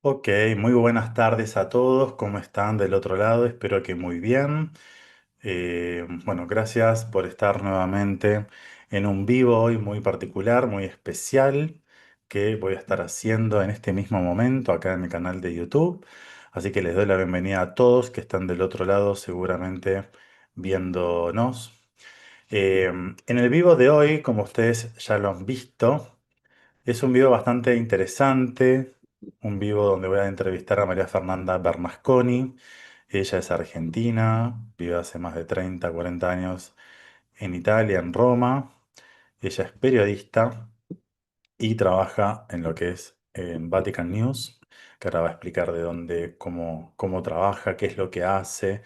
Ok, muy buenas tardes a todos. ¿Cómo están del otro lado? Espero que muy bien. Bueno, gracias por estar nuevamente en un vivo hoy muy particular, muy especial, que voy a estar haciendo en este mismo momento acá en mi canal de YouTube. Así que les doy la bienvenida a todos que están del otro lado, seguramente viéndonos. En el vivo de hoy, como ustedes ya lo han visto, es un video bastante interesante, un vivo donde voy a entrevistar a María Fernanda Bernasconi. Ella es argentina, vive hace más de 30, 40 años en Italia, en Roma. Ella es periodista y trabaja en lo que es en Vatican News, que ahora va a explicar de dónde, cómo trabaja, qué es lo que hace.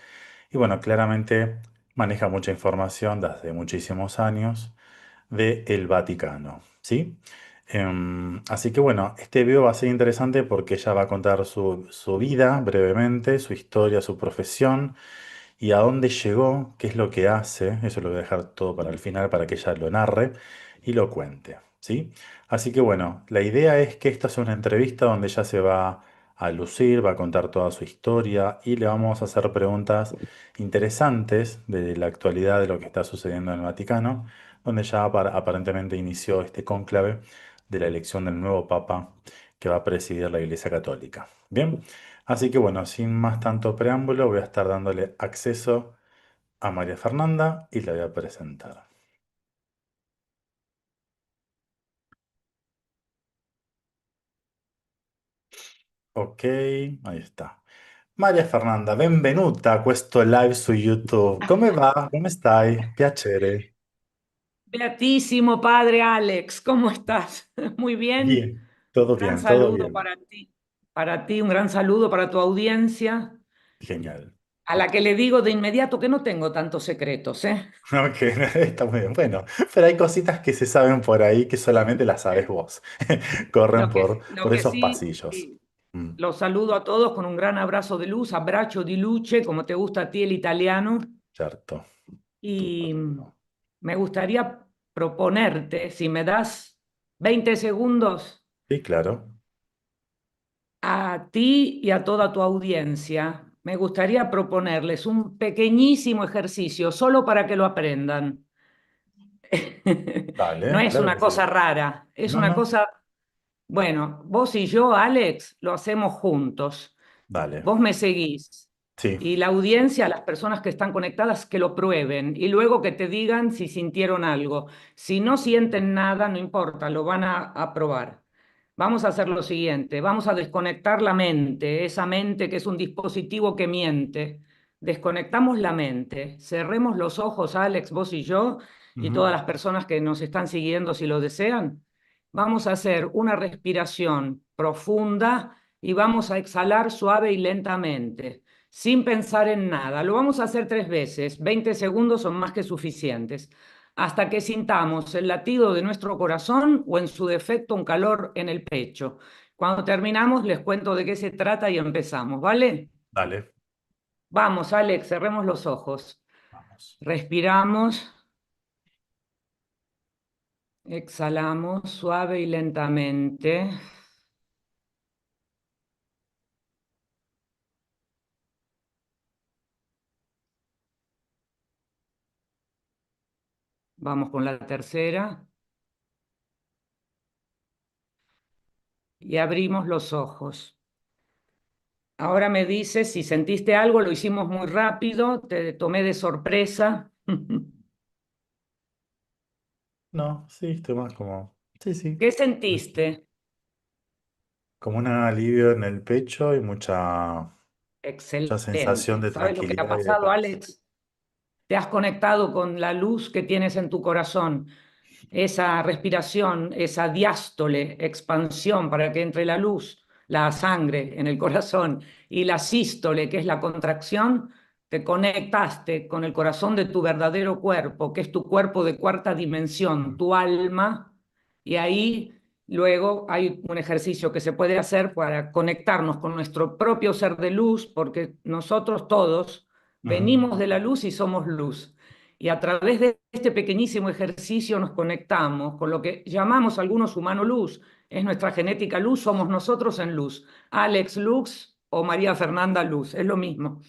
Y bueno, claramente maneja mucha información desde muchísimos años de el Vaticano, ¿sí? Así que bueno, este video va a ser interesante porque ella va a contar su vida brevemente, su historia, su profesión y a dónde llegó, qué es lo que hace. Eso lo voy a dejar todo para el final para que ella lo narre y lo cuente, ¿sí? Así que bueno, la idea es que esta sea una entrevista donde ella se va a lucir, va a contar toda su historia y le vamos a hacer preguntas interesantes de la actualidad de lo que está sucediendo en el Vaticano, donde ya aparentemente inició este cónclave de la elección del nuevo Papa que va a presidir la Iglesia Católica. Bien. Así que bueno, sin más tanto preámbulo, voy a estar dándole acceso a María Fernanda y la voy a presentar. Ok, ahí está. Maria Fernanda, benvenuta a questo live su YouTube. Come va? Come stai? Piacere. Beatísimo Padre Alex, ¿cómo estás? Muy bien. Bien, todo Gran bien, todo saludo bien. para ti, un gran saludo para tu audiencia, Genial. a la que le digo de inmediato que no tengo tantos secretos, ¿eh? Ok, está muy bien. Bueno, pero hay cositas que se saben por ahí que solamente las sabes vos. Corren Lo por que esos sí, pasillos. sí, Mm, los saludo a todos con un gran abrazo de luz, abbraccio di luce, como te gusta a ti el italiano, certo, y tutto. me gustaría proponerte, si me das 20 segundos, Sí, claro. a ti y a toda tu audiencia, me gustaría proponerles un pequeñísimo ejercicio solo para que lo aprendan. No Dale, es claro una que sí. cosa rara, es No, una no. cosa, bueno, vos y yo, Alex, lo hacemos juntos. Dale. Vos me seguís Sí. y la audiencia, las personas que están conectadas, que lo prueben y luego que te digan si sintieron algo. Si no sienten nada, no importa, lo van a probar. Vamos a hacer lo siguiente, vamos a desconectar la mente, esa mente que es un dispositivo que miente. Desconectamos la mente, cerremos los ojos, Alex, vos y yo, y Ujú. todas las personas que nos están siguiendo si lo desean. Vamos a hacer una respiración profunda y vamos a exhalar suave y lentamente, sin pensar en nada. Lo vamos a hacer 3 veces, 20 segundos son más que suficientes, hasta que sintamos el latido de nuestro corazón o en su defecto un calor en el pecho. Cuando terminamos les cuento de qué se trata y empezamos, ¿vale? Dale. Vamos, Alex, cerremos los ojos. Vamos. Respiramos, exhalamos suave y lentamente. Vamos con la tercera y abrimos los ojos. Ahora me dices si sentiste algo, lo hicimos muy rápido, te tomé de sorpresa. No, sí, estoy más como. Sí, sí. ¿Qué sentiste? Como un alivio en el pecho y mucha sensación Excelente. de ¿Sabes lo que ha tranquilidad y de pasado, paz. Alex? Te has conectado con la luz que tienes en tu corazón, esa respiración, esa diástole, expansión para que entre la luz, la sangre en el corazón, y la sístole, que es la contracción, te conectaste con el corazón de tu verdadero cuerpo, que es tu cuerpo de cuarta dimensión, Mm, tu alma, y ahí luego hay un ejercicio que se puede hacer para conectarnos con nuestro propio ser de luz, porque nosotros todos ujú. venimos de la luz y somos luz. y a través de este pequeñísimo ejercicio nos conectamos con lo que llamamos algunos humano luz. Es nuestra genética luz, somos nosotros en luz. Alex Lux o María Fernanda Luz, es lo mismo.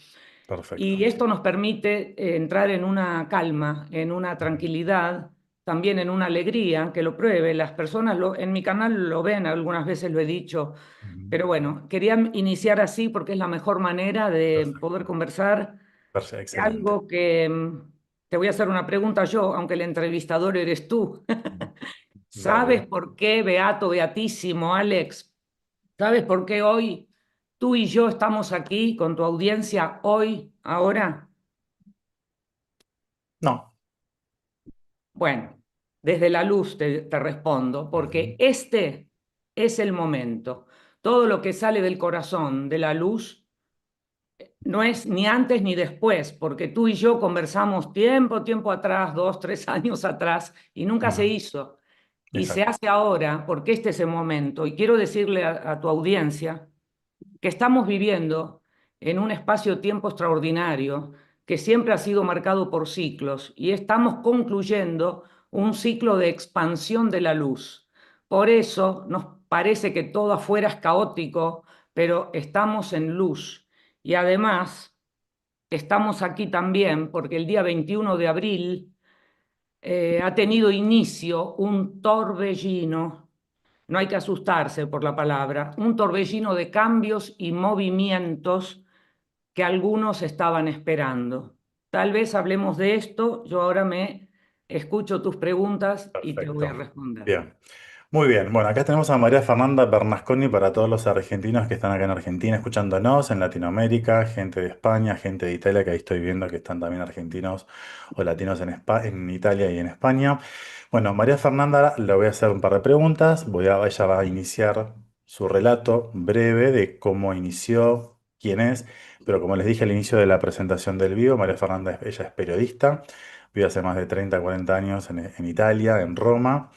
Y Perfecto. esto nos permite entrar en una calma, en una Ujú, tranquilidad, también en una alegría, que lo pruebe. Las personas en mi canal lo ven, algunas veces lo he dicho, ujú. pero bueno, quería iniciar así porque es la mejor manera de poder Perfecto. conversar de Excelente. algo que te voy a hacer una pregunta yo, aunque el entrevistador eres tú. ¿Sabes Dale. por qué, Beato, Beatísimo, Alex? ¿Sabes por qué hoy tú y yo estamos aquí con tu audiencia hoy, ahora? No. Bueno, desde la luz te respondo, porque Ujú, este es el momento. Todo lo que sale del corazón, de la luz, no es ni antes ni después, porque tú y yo conversamos tiempo atrás, 2, 3 años atrás, y nunca se ujú. hizo. Y se Exacto. hace ahora, porque este es el momento. Y quiero decirle a tu audiencia que estamos viviendo en un espacio-tiempo extraordinario que siempre ha sido marcado por ciclos y estamos concluyendo un ciclo de expansión de la luz. Por eso nos parece que todo afuera es caótico, pero estamos en luz. Y además estamos aquí también porque el día 21 de abril ha tenido inicio un torbellino, no hay que asustarse por la palabra, un torbellino de cambios y movimientos que algunos estaban esperando. Tal vez hablemos de esto, yo ahora me escucho tus preguntas y te voy a Perfecto. responder. Bien. Muy bien. Bueno, acá tenemos a María Fernanda Bernasconi para todos los argentinos que están acá en Argentina escuchándonos, en Latinoamérica, gente de España, gente de Italia, que ahí estoy viendo que están también argentinos o latinos en Italia y en España. Bueno, María Fernanda le voy a hacer un par de preguntas. Ella va a iniciar su relato breve de cómo inició, quién es, pero como les dije al inicio de la presentación del vivo, María Fernanda, ella es periodista, vive hace más de 30, 40 años en Italia, en Roma.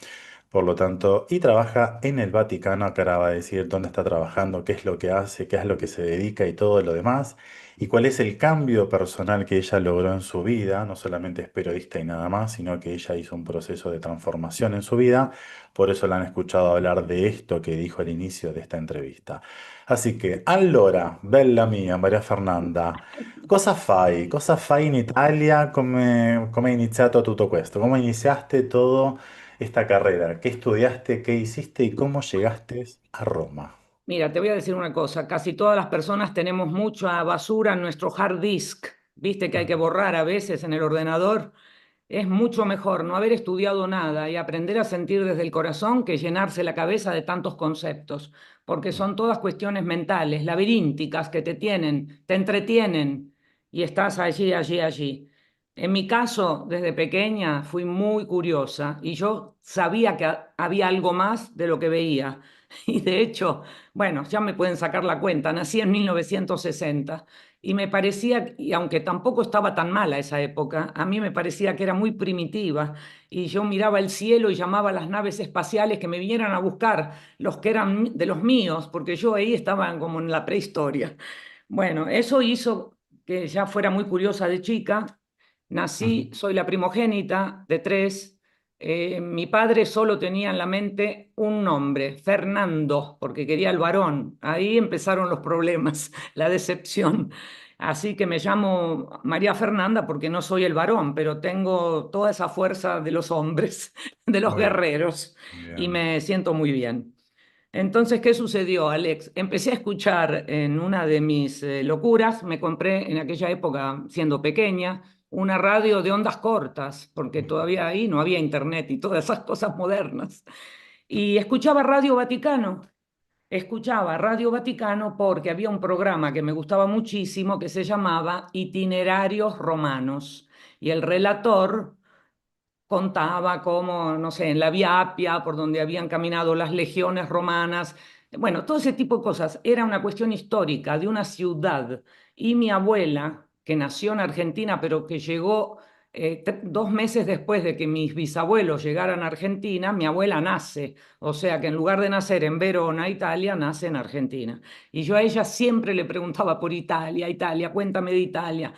Por lo tanto, y trabaja en el Vaticano, acá ahora va a decir dónde está trabajando, qué es lo que hace, qué es lo que se dedica y todo lo demás, y cuál es el cambio personal que ella logró en su vida. No solamente es periodista y nada más, sino que ella hizo un proceso de transformación en su vida, por eso la han escuchado hablar de esto que dijo al inicio de esta entrevista. Así que, allora, bella mia, Maria Fernanda, cosa fai in Italia? Come è iniziato tutto questo? ¿Cómo iniciaste todo esta carrera? ¿Qué estudiaste, qué hiciste y cómo llegaste a Roma? Mira, te voy a decir una cosa, casi todas las personas tenemos mucha basura en nuestro hard disk, viste que hay que Ujú, borrar a veces en el ordenador. Es mucho mejor no haber estudiado nada y aprender a sentir desde el corazón que llenarse la cabeza de tantos conceptos, porque ujú, son todas cuestiones mentales, laberínticas que te tienen, te entretienen y estás allí. En mi caso, desde pequeña fui muy curiosa y yo sabía que había algo más de lo que veía. Y de hecho, bueno, ya me pueden sacar la cuenta, nací en 1960 y me parecía, y aunque tampoco estaba tan mala esa época, a mí me parecía que era muy primitiva y yo miraba el cielo y llamaba a las naves espaciales que me vinieran a buscar, los que eran de los míos, porque yo ahí estaba como en la prehistoria. Bueno, eso hizo que ya fuera muy curiosa de chica. ujú. Nací, soy la primogénita de tres. Mi padre solo tenía en la mente un nombre, Fernando, porque quería el varón. Ahí empezaron los problemas, la decepción. Así que me llamo María Fernanda porque no soy el varón, pero tengo toda esa fuerza de los hombres, de los Muy bien, guerreros, y bien. me siento muy bien. Entonces, ¿qué sucedió, Alex? Empecé a escuchar en una de mis locuras, me compré en aquella época, siendo pequeña, una radio de ondas cortas, porque Ujú. todavía ahí no había internet y todas esas cosas modernas. Y escuchaba Radio Vaticano. Escuchaba Radio Vaticano porque había un programa que me gustaba muchísimo que se llamaba Itinerarios Romanos. Y el relator contaba cómo, no sé, en la Vía Apia, por donde habían caminado las legiones romanas, bueno, todo ese tipo de cosas. Era una cuestión histórica de una ciudad. Y mi abuela, que nació en Argentina, pero que llegó 2 meses después de que mis bisabuelos llegaran a Argentina, mi abuela nace. O sea que en lugar de nacer en Verona, Italia, nace en Argentina. Y yo a ella siempre le preguntaba por Italia, Italia, cuéntame de Italia.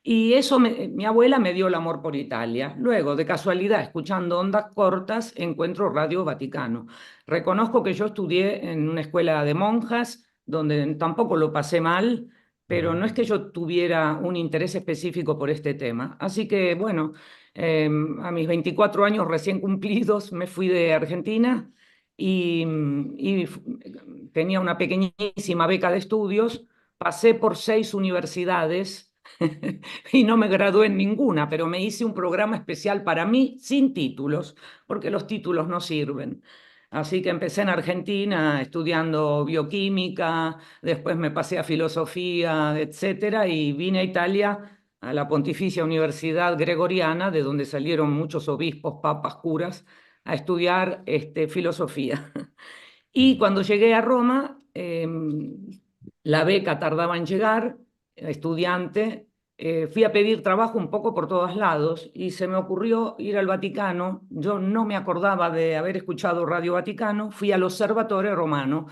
Y eso mi abuela me dio el amor por Italia. Luego, de casualidad, escuchando ondas cortas, encuentro Radio Vaticano. Reconozco que yo estudié en una escuela de monjas, donde tampoco lo pasé mal, pero Ujú. no es que yo tuviera un interés específico por este tema. Así que, bueno, a mis 24 años recién cumplidos me fui de Argentina y tenía una pequeñísima beca de estudios. Pasé por 6 universidades y no me gradué en ninguna, pero me hice un programa especial para mí sin títulos, porque los títulos no sirven. Así que empecé en Argentina estudiando bioquímica, después me pasé a filosofía, etcétera, y vine a Italia, a la Pontificia Universidad Gregoriana, de donde salieron muchos obispos, papas, curas, a estudiar filosofía. Y cuando llegué a Roma, la beca tardaba en llegar, estudiante, fui a pedir trabajo un poco por todos lados y se me ocurrió ir al Vaticano. Yo no me acordaba de haber escuchado Radio Vaticano, fui al Observatorio Romano,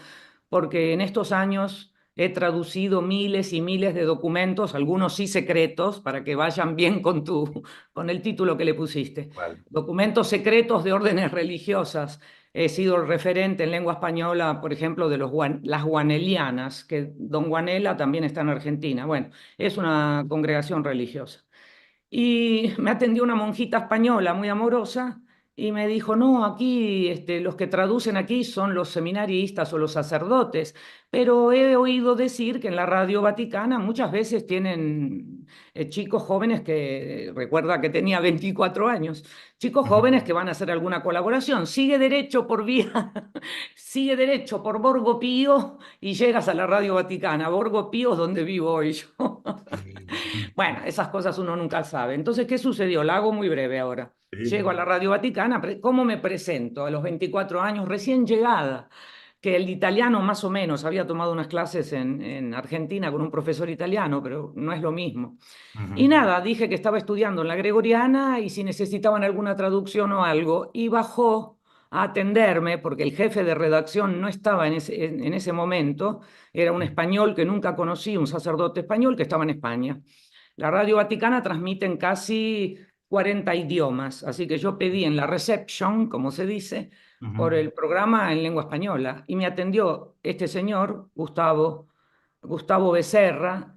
porque en estos años he traducido miles y miles de documentos, algunos sí secretos, para que vayan bien con el título que le pusiste. Vale. Documentos secretos de órdenes religiosas. He sido el referente en lengua española, por ejemplo, de las guanelianas, que don Guanela también está en Argentina. Bueno, es una congregación religiosa. Y me atendió una monjita española muy amorosa y me dijo, no, aquí los que traducen aquí son los seminaristas o los sacerdotes, pero he oído decir que en la Radio Vaticana muchas veces tienen chicos jóvenes que, recuerda que tenía 24 años, chicos Ujú. jóvenes que van a hacer alguna colaboración. Sigue derecho por vía, sigue derecho por Borgo Pío y llegas a la Radio Vaticana. Borgo Pío es donde vivo hoy yo. Bueno, esas cosas uno nunca sabe. Entonces, ¿qué sucedió? La hago muy breve ahora. Sí, Llego a la Radio Vaticana, ¿cómo me presento? A los 24 años, recién llegada, que el italiano más o menos, había tomado unas clases en Argentina con un profesor italiano, pero no es lo mismo. Y ujú, nada, dije que estaba estudiando en la Gregoriana y si necesitaban alguna traducción o algo, y bajó a atenderme porque el jefe de redacción no estaba en ese momento, era un español que nunca conocí, un sacerdote español que estaba en España. La Radio Vaticana transmite en casi 40 idiomas, así que yo pedí en la reception, como se dice, ujú. por el programa en lengua española y me atendió este señor, Gustavo Becerra,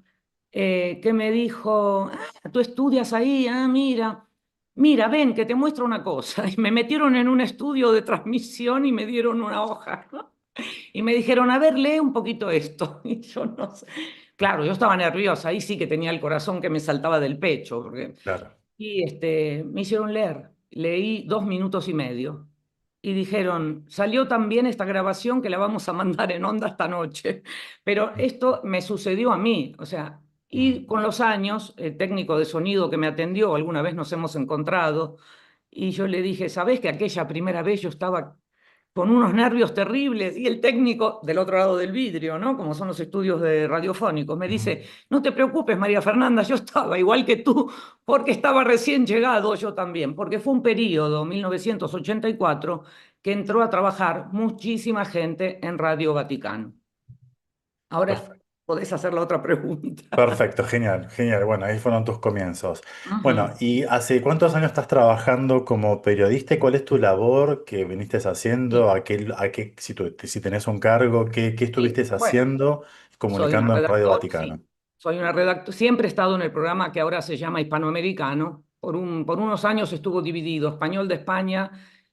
que me dijo, ah, tú estudias ahí, ah, mira, ven, que te muestro una cosa. Y me metieron en un estudio de transmisión y me dieron una hoja, ¿no? Y me dijeron, a ver, lee un poquito esto. Y yo no sé. Claro, yo estaba nerviosa, ahí sí que tenía el corazón que me saltaba del pecho. Claro. Y me hicieron leer, leí 2 minutos y medio. Y dijeron, salió tan bien esta grabación que la vamos a mandar en onda esta noche. Pero esto me sucedió a mí, o sea, y Mm. con los años, el técnico de sonido que me atendió, alguna vez nos hemos encontrado, y yo le dije, ¿sabés que aquella primera vez yo estaba con unos nervios terribles y el técnico del otro lado del vidrio, ¿no? Como son los estudios de radiofónicos, me Ujú. dice, no te preocupes, María Fernanda, yo estaba igual que tú, porque estaba recién llegado yo también, porque fue un periodo, 1984, que entró a trabajar muchísima gente en Radio Vaticano. Ahora Perfecto. podés hacer la otra pregunta. Perfecto, genial, genial. Bueno, ahí fueron tus comienzos. Bueno, Ujú. ¿y hace cuántos años estás trabajando como periodista y cuál es tu labor que viniste haciendo? Sí, Si tenés un cargo, qué estuviste sí. Bueno, haciendo soy una comunicando en Radio redactora, Vaticano? sí. Soy una redactora. Siempre he estado en el programa que ahora se llama Hispanoamericano. Por unos años estuvo dividido, español de España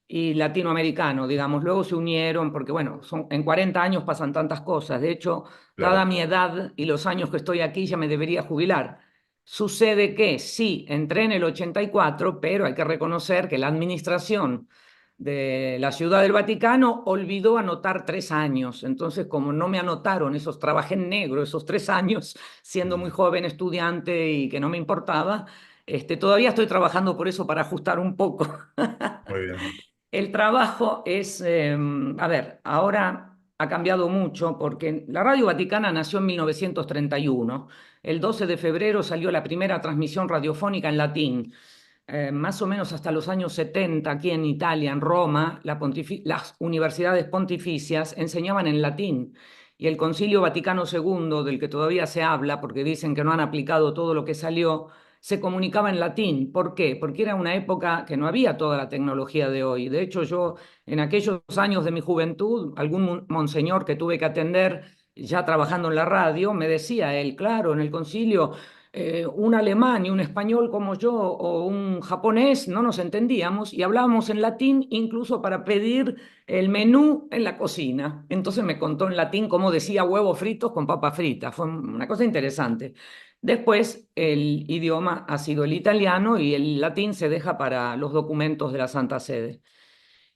y latinoamericano, digamos. Luego se unieron porque, bueno, en 40 años pasan tantas cosas. De hecho, dada Claro. mi edad y los años que estoy aquí, ya me debería jubilar. Sucede que sí, entré en el 84, pero hay que reconocer que la administración de la Ciudad del Vaticano olvidó anotar 3 años. Entonces, como no me anotaron esos, trabajé en negro esos 3 años, siendo muy Mm. joven estudiante y que no me importaba, todavía estoy trabajando por eso para ajustar un poco. Muy bien. El trabajo es, a ver, ahora ha cambiado mucho porque la Radio Vaticana nació en 1931. El 12 de febrero salió la primera transmisión radiofónica en latín. Más o menos hasta los años 70, aquí en Italia, en Roma, las universidades pontificias enseñaban en latín. Y el Concilio Vaticano II, del que todavía se habla, porque dicen que no han aplicado todo lo que salió, se comunicaba en latín. ¿Por qué? Porque era una época que no había toda la tecnología de hoy. De hecho, yo en aquellos años de mi juventud, algún monseñor que tuve que atender ya trabajando en la radio, me decía él, claro, en el concilio un alemán y un español como yo o un japonés no nos entendíamos y hablábamos en latín incluso para pedir el menú en la cocina. Entonces me contó en latín cómo decía huevos fritos con papas fritas. Fue una cosa interesante. Después el idioma ha sido el italiano y el latín se deja para los documentos de la Santa Sede.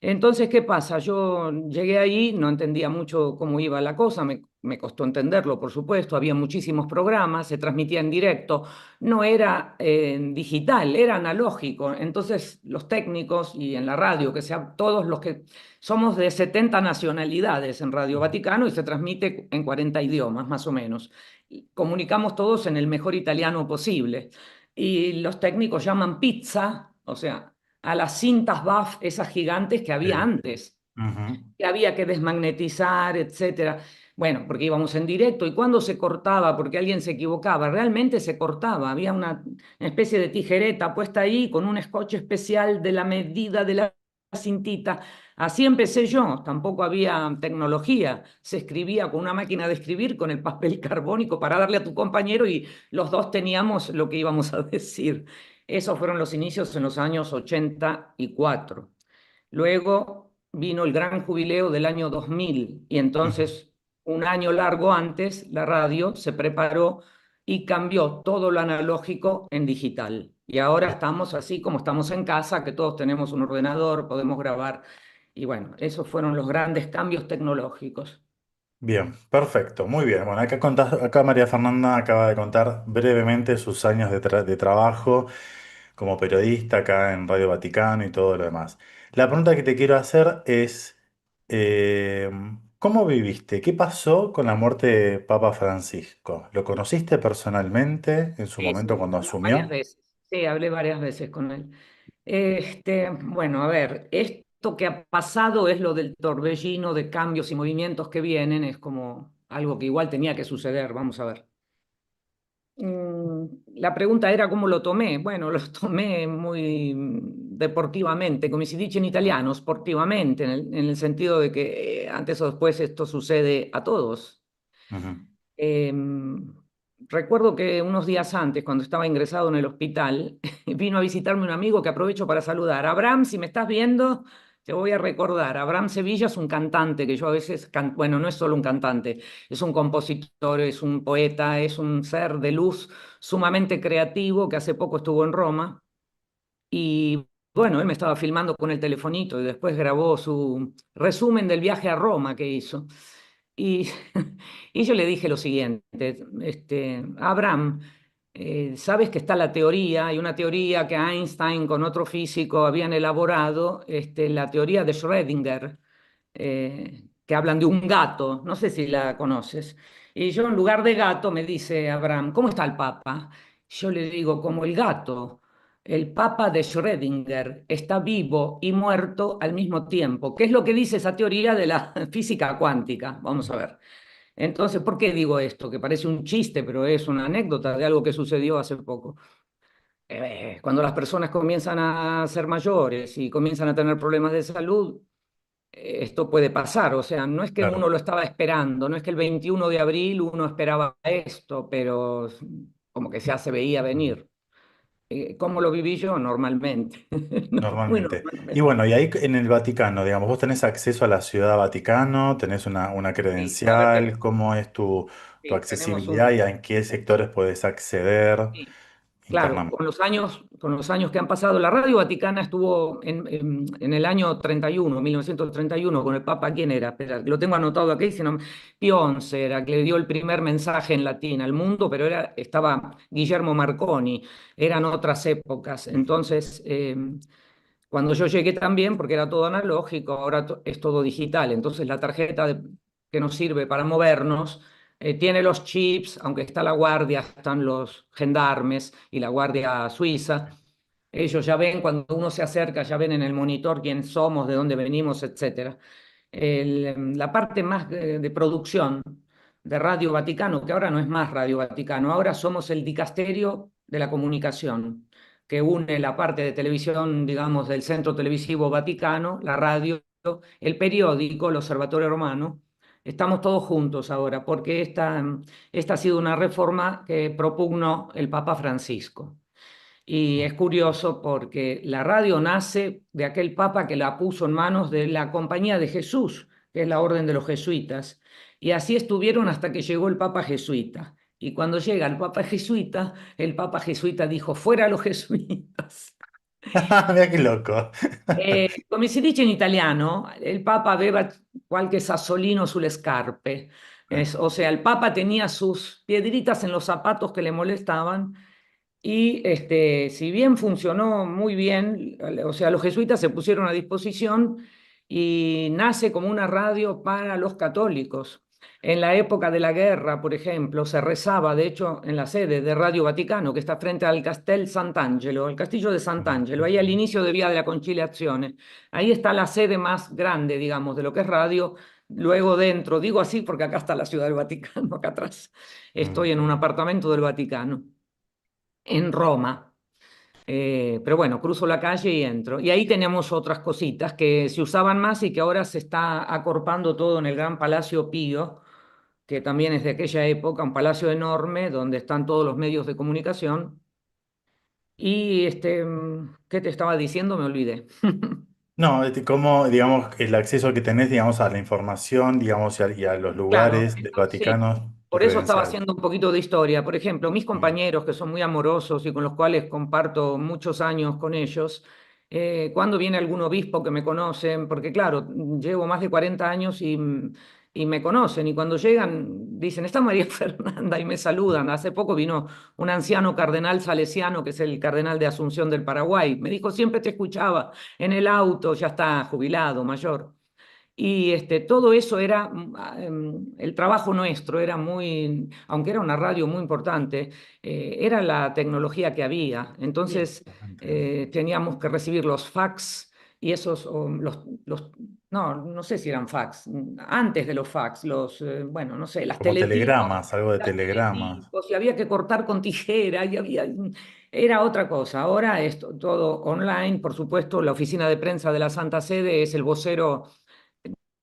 Entonces, ¿qué pasa? Yo llegué ahí, no entendía mucho cómo iba la cosa, me costó entenderlo, por supuesto, había muchísimos programas, se transmitía en directo, no era digital, era analógico. Entonces, los técnicos y en la radio, que sea todos los que somos de 70 nacionalidades en Radio Vaticano y se transmite en 40 idiomas, más o menos. Y comunicamos todos en el mejor italiano posible. Y los técnicos llaman pizza, o sea, a las cintas BAF, esas gigantes que había Sí. antes, Ujú. que había que desmagnetizar, etcétera. Bueno, porque íbamos en directo y cuando se cortaba, porque alguien se equivocaba, realmente se cortaba. Había una especie de tijereta puesta ahí con un scotch especial de la medida de la cintita. Así empecé yo, tampoco había tecnología. Se escribía con una máquina de escribir, con el papel carbónico para darle a tu compañero y los dos teníamos lo que íbamos a decir. Esos fueron los inicios en los años 84. Luego vino el gran jubileo del año 2000 y Ujú. entonces un año largo antes la radio se preparó y cambió todo lo analógico en digital. Y ahora Bien. estamos así como estamos en casa, que todos tenemos un ordenador, podemos grabar. Y bueno, esos fueron los grandes cambios tecnológicos. Bien, perfecto, muy bien. Bueno, acá María Fernanda acaba de contar brevemente sus años de trabajo como periodista acá en Radio Vaticano y todo lo demás. La pregunta que te quiero hacer es, eh, ¿cómo viviste? ¿Qué pasó con la muerte de Papa Francisco? ¿Lo conociste personalmente en su Sí, momento sí, cuando varias asumió? veces. Sí, hablé varias veces con él. Bueno, a ver, esto que ha pasado es lo del torbellino de cambios y movimientos que vienen, es como algo que igual tenía que suceder, vamos a ver. La pregunta era cómo lo tomé. Bueno, lo tomé muy deportivamente, come si dice en italiano, sportivamente, en el sentido de que antes o después esto sucede a todos. Ujú, Eh, Recuerdo que unos días antes, cuando estaba ingresado en el hospital, vino a visitarme un amigo que aprovecho para saludar. Abraham, si me estás viendo, te voy a recordar. Abraham Sevilla es un cantante que yo a veces, bueno, no es solo un cantante, es un compositor, es un poeta, es un ser de luz sumamente creativo que hace poco estuvo en Roma. Y bueno, él me estaba filmando con el telefonito y después grabó su resumen del viaje a Roma que hizo. Y, y yo le dije lo siguiente, Abraham, sabes que está la teoría, hay una teoría que Einstein con otro físico habían elaborado, la teoría de Schrödinger, que hablan de un gato, no sé si la conoces. Y yo en lugar de gato me dice Abraham, ¿cómo está el Papa? Yo le digo, como el gato. El Papa de Schrödinger está vivo y muerto al mismo tiempo. ¿Qué es lo que dice esa teoría de la física cuántica? Vamos a ver. Entonces, ¿por qué digo esto? Que parece un chiste, pero es una anécdota de algo que sucedió hace poco. Cuando las personas comienzan a ser mayores y comienzan a tener problemas de salud, esto puede pasar. O sea, no es que uno claro, lo estaba esperando, no es que el 21 de abril uno esperaba esto, pero como que ya se veía ujú, venir. ¿Cómo lo viví yo? Normalmente. Muy normalmente. Y normalmente. bueno, y ahí en el Vaticano, digamos, vos tenés acceso a la Ciudad Vaticano, tenés una Sí, a ver, credencial, ¿cómo es tu sí, tenemos accesibilidad y un... en qué sectores podés acceder Sí. Claro, internamente? con los años que han pasado, la Radio Vaticana estuvo en el año 31, 1931, con el Papa, ¿quién era? Espera, lo tengo anotado aquí, sino Pío XI era, que le dio el primer mensaje en latín al mundo, pero estaba Guillermo Marconi, eran otras épocas. Ujú. Entonces, cuando yo llegué también, porque era todo analógico, ahora es todo digital, entonces la tarjeta que nos sirve para movernos tiene los chips, aunque está la guardia, están los gendarmes y la guardia suiza. Ellos ya ven, cuando uno se acerca, ya ven en el monitor quién somos, de dónde venimos, etcétera. La parte más de producción de Radio Vaticano, que ahora no es más Radio Vaticano, ahora somos el dicasterio de la comunicación, que une la parte de televisión, digamos, del Centro Televisivo Vaticano, la radio, el periódico, el Observatorio Romano. Estamos todos juntos ahora, porque esta ha sido una reforma que propugnó el Papa Francisco. Y es curioso porque la radio nace de aquel papa que la puso en manos de la Compañía de Jesús, que es la orden de los jesuitas. Y así estuvieron hasta que llegó el papa jesuita. Y cuando llega el papa jesuita dijo, fuera los jesuitas. Mira qué loco. Come si dice in italiano, il Papa aveva qualche sassolino sulle scarpe. O sea, el Papa tenía sus piedritas en los zapatos que le molestaban y si bien funcionó muy bien, o sea, los jesuitas se pusieron a disposición y nace como una radio para los católicos. En la época de la guerra, por ejemplo, se rezaba, de hecho, en la sede de Radio Vaticano, que está frente al Castel Sant'Angelo, el castillo de Sant'Angelo, ahí al inicio de Vía de la Conciliazione. Ahí está la sede más grande, digamos, de lo que es radio. Luego dentro, digo así porque acá está la Ciudad del Vaticano, acá atrás. Estoy en un apartamento del Vaticano en Roma. Pero bueno, cruzo la calle y entro. Y ahí tenemos otras cositas que se usaban más y que ahora se está acorpando todo en el Gran Palacio Pío, que también es de aquella época, un palacio enorme donde están todos los medios de comunicación. Y ¿qué te estaba diciendo? Me olvidé. No, cómo, digamos, el acceso que tenés, digamos, a la información, digamos, y a los Claro, lugares del sí. Vaticano, tu Por eso estaba credencial. haciendo un poquito de historia. Por ejemplo, mis Mm, compañeros, que son muy amorosos y con los cuales comparto muchos años con ellos, cuando viene algún obispo que me conocen, porque claro, llevo más de 40 años y me conocen, y cuando llegan dicen, está María Fernanda, y me saludan. Hace poco vino un anciano cardenal salesiano, que es el cardenal de Asunción del Paraguay. Me dijo, siempre te escuchaba en el auto, ya está jubilado, mayor. Y todo eso era, el trabajo nuestro era muy, aunque era una radio muy importante, era la tecnología que había. Entonces entiendo. teníamos que recibir los fax y esos, no sé si eran fax, antes de los fax, bueno, no sé, las Como teletipos, telegramas, algo de las telegramas. teletipos, y había que cortar con tijera, era otra cosa. Ahora es todo online, por supuesto, la oficina de prensa de la Santa Sede es el vocero,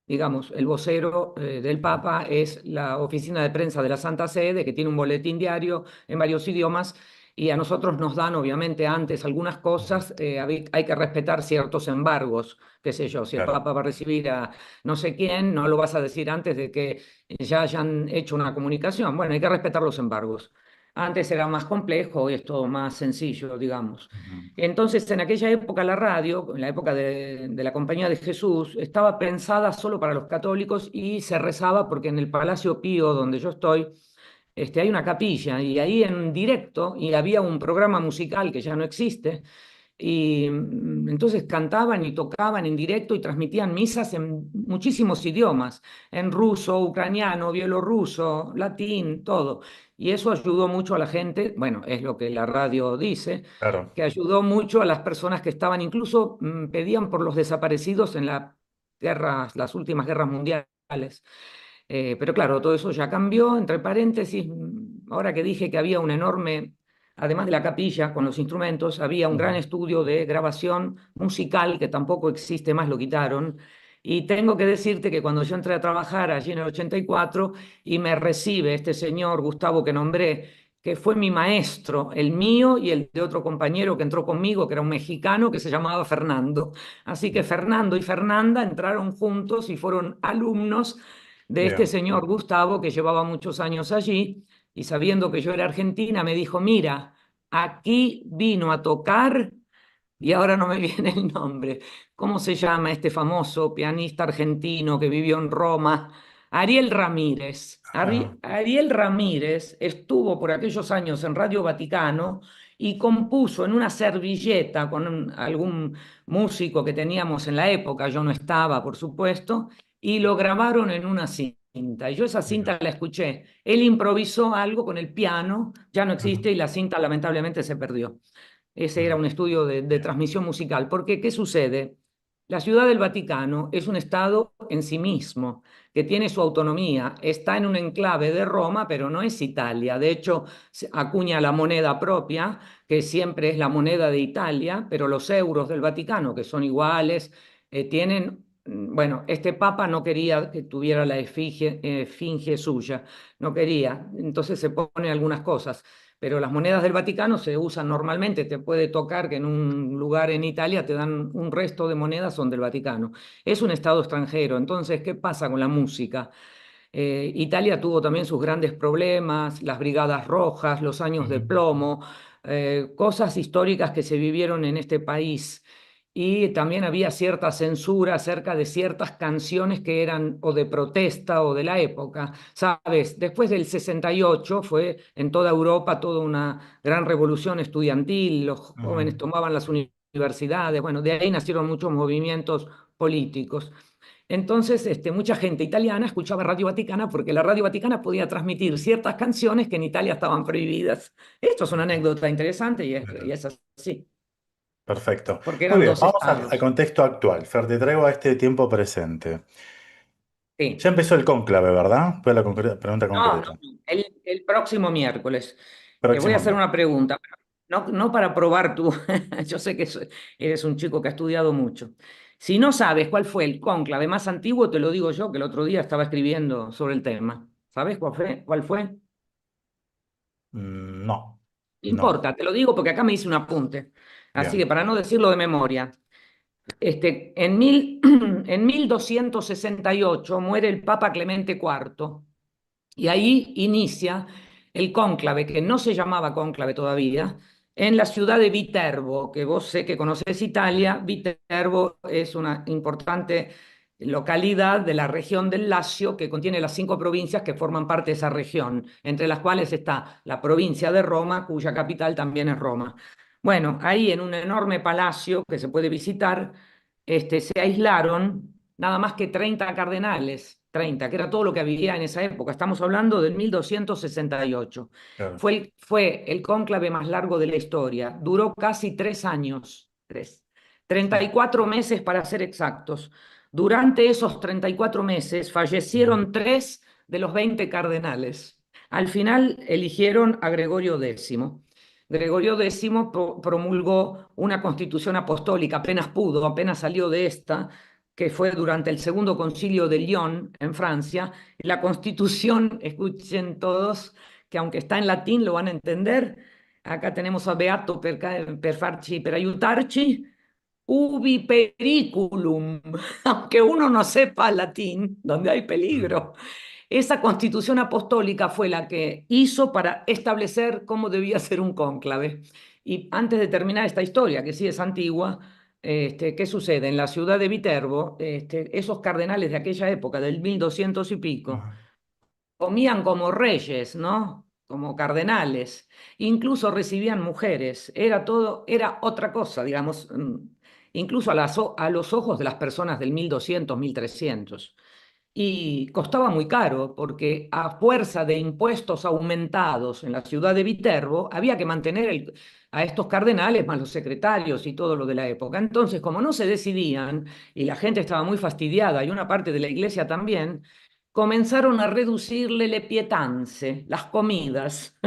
digamos, el vocero del Papa es la oficina de prensa de la Santa Sede, que tiene un boletín diario en varios idiomas, y a nosotros nos dan, obviamente, antes algunas Ujú. cosas, hay que respetar ciertos embargos, qué sé yo, si el Claro. Papa va a recibir a no sé quién, no lo vas a decir antes de que ya hayan hecho una comunicación. Bueno, hay que respetar los embargos. Antes era más complejo, y es todo más sencillo, digamos. Ujú. Entonces, en aquella época la radio, en la época de la Compañía de Jesús, estaba pensada solo para los católicos y se rezaba porque en el Palacio Pío, donde yo estoy, hay una capilla y ahí en directo, y había un programa musical que ya no existe, y entonces cantaban y tocaban en directo y transmitían misas en muchísimos idiomas, en ruso, ucraniano, bielorruso, latín, todo. Y eso ayudó mucho a la gente, bueno, es lo que la radio dice, Claro. que ayudó mucho a las personas que estaban, incluso pedían por los desaparecidos en las últimas guerras mundiales. Pero claro, todo eso ya cambió. Entre paréntesis, ahora que dije que había un enorme, además de la capilla con los instrumentos, había un gran Ujú. estudio de grabación musical que tampoco existe más, lo quitaron. Y tengo que decirte que cuando yo entré a trabajar allí en el 84 y me recibe este señor Gustavo que nombré, que fue mi maestro, el mío y el de otro compañero que entró conmigo, que era un mexicano que se llamaba Fernando. Así que Fernando y Fernanda entraron juntos y fueron alumnos de este Bien. señor Gustavo, que llevaba muchos años allí, y sabiendo que yo era argentina, me dijo, mira, aquí vino a tocar, y ahora no me viene el nombre. ¿Cómo se llama este famoso pianista argentino que vivió en Roma? Ariel Ramírez. Ah, Ariel Ramírez estuvo por aquellos años en Radio Vaticano y compuso en una servilleta con algún músico que teníamos en la época, yo no estaba, por supuesto, y lo grabaron en una cinta. Y yo esa mira. cinta la escuché. Él improvisó algo con el piano, ya no Ujú. existe y la cinta lamentablemente se perdió. Ese era Mm, un estudio de bien. transmisión musical. Porque, ¿qué sucede? La Ciudad del Vaticano es un estado en sí mismo, que tiene su autonomía. Está en un enclave de Roma, pero no es Italia. De hecho, se acuña la moneda propia, que siempre es la moneda de Italia, pero los euros del Vaticano, que son iguales, tienen... Bueno, este papa no quería que tuviera la esfinge suya, no quería, entonces se pone algunas cosas, pero las monedas del Vaticano se usan normalmente. Te puede tocar que en un lugar en Italia te dan un resto de monedas, son del Vaticano. Es un estado extranjero. Entonces, ¿qué pasa con la música? Italia tuvo también sus grandes problemas, las Brigadas Rojas, los años de Ujú, plomo, cosas históricas que se vivieron en este país. Y también había cierta censura acerca de ciertas canciones que eran o de protesta o de la época. Sabes, después del 68 fue en toda Europa toda una gran revolución estudiantil, los jóvenes ujú. tomaban las universidades, bueno, de ahí nacieron muchos movimientos políticos. Entonces, mucha gente italiana escuchaba Radio Vaticana porque la Radio Vaticana podía transmitir ciertas canciones que en Italia estaban prohibidas. Esto es una anécdota interesante y Claro. es así, Perfecto. porque Muy eran bien, dos vamos al estados. contexto actual. Fer, te traigo a este tiempo presente. Ya Sí. empezó el cónclave, ¿verdad? Fue la pregunta No, no, concreta. no. El próximo miércoles. Te voy a Próximo hacer una miércoles. pregunta, pero no para probar tú. Yo sé que eres un chico que ha estudiado mucho. Si no sabes cuál fue el cónclave más antiguo, te lo digo yo, que el otro día estaba escribiendo sobre el tema. ¿Sabes cuál fue? ¿Cuál fue? No, No no. importa, te lo digo porque acá me hice un apunte. Así que Bien. para no decirlo de memoria, en 1268 muere el Papa Clemente IV y ahí inicia el cónclave, que no se llamaba cónclave todavía, en la ciudad de Viterbo, que vos sé que conoces Italia. Viterbo es una importante localidad de la región del Lacio que contiene las 5 provincias que forman parte de esa región, entre las cuales está la provincia de Roma, cuya capital también es Roma. Bueno, ahí en un enorme palacio que se puede visitar, se aislaron nada más que 30 cardenales, 30, que era todo lo que había en esa época. Estamos hablando del 1268. Claro. Fue el cónclave más largo de la historia. Duró casi 3 años, 34 meses para ser exactos. Durante esos 34 meses Ujú. fallecieron 3 de los 20 cardenales. Al final eligieron a Gregorio X. Gregorio X promulgó una constitución apostólica, apenas pudo, apenas salió de esta, que fue durante el Segundo Concilio de Lyon, en Francia. La constitución, escuchen todos, que aunque está en latín lo van a entender. Acá tenemos a Beato per farci per aiutarci, ubi periculum, aunque uno no sepa latín, donde hay Mm. peligro. Esa constitución apostólica fue la que hizo para establecer cómo debía ser un cónclave. Y antes de terminar esta historia, que sí es antigua, ¿qué sucede? En la ciudad de Viterbo, esos cardenales de aquella época, del 1200 y pico, Ajá. comían como reyes, ¿no? Como cardenales. Incluso recibían mujeres. Era todo, era otra cosa, digamos, incluso a los ojos de las personas del 1200, 1300. Y costaba muy caro porque a fuerza de impuestos aumentados en la ciudad de Viterbo había que mantener a estos cardenales más los secretarios y todo lo de la época. Entonces, como no se decidían y la gente estaba muy fastidiada y una parte de la iglesia también, comenzaron a reducirle le pietanze, las comidas.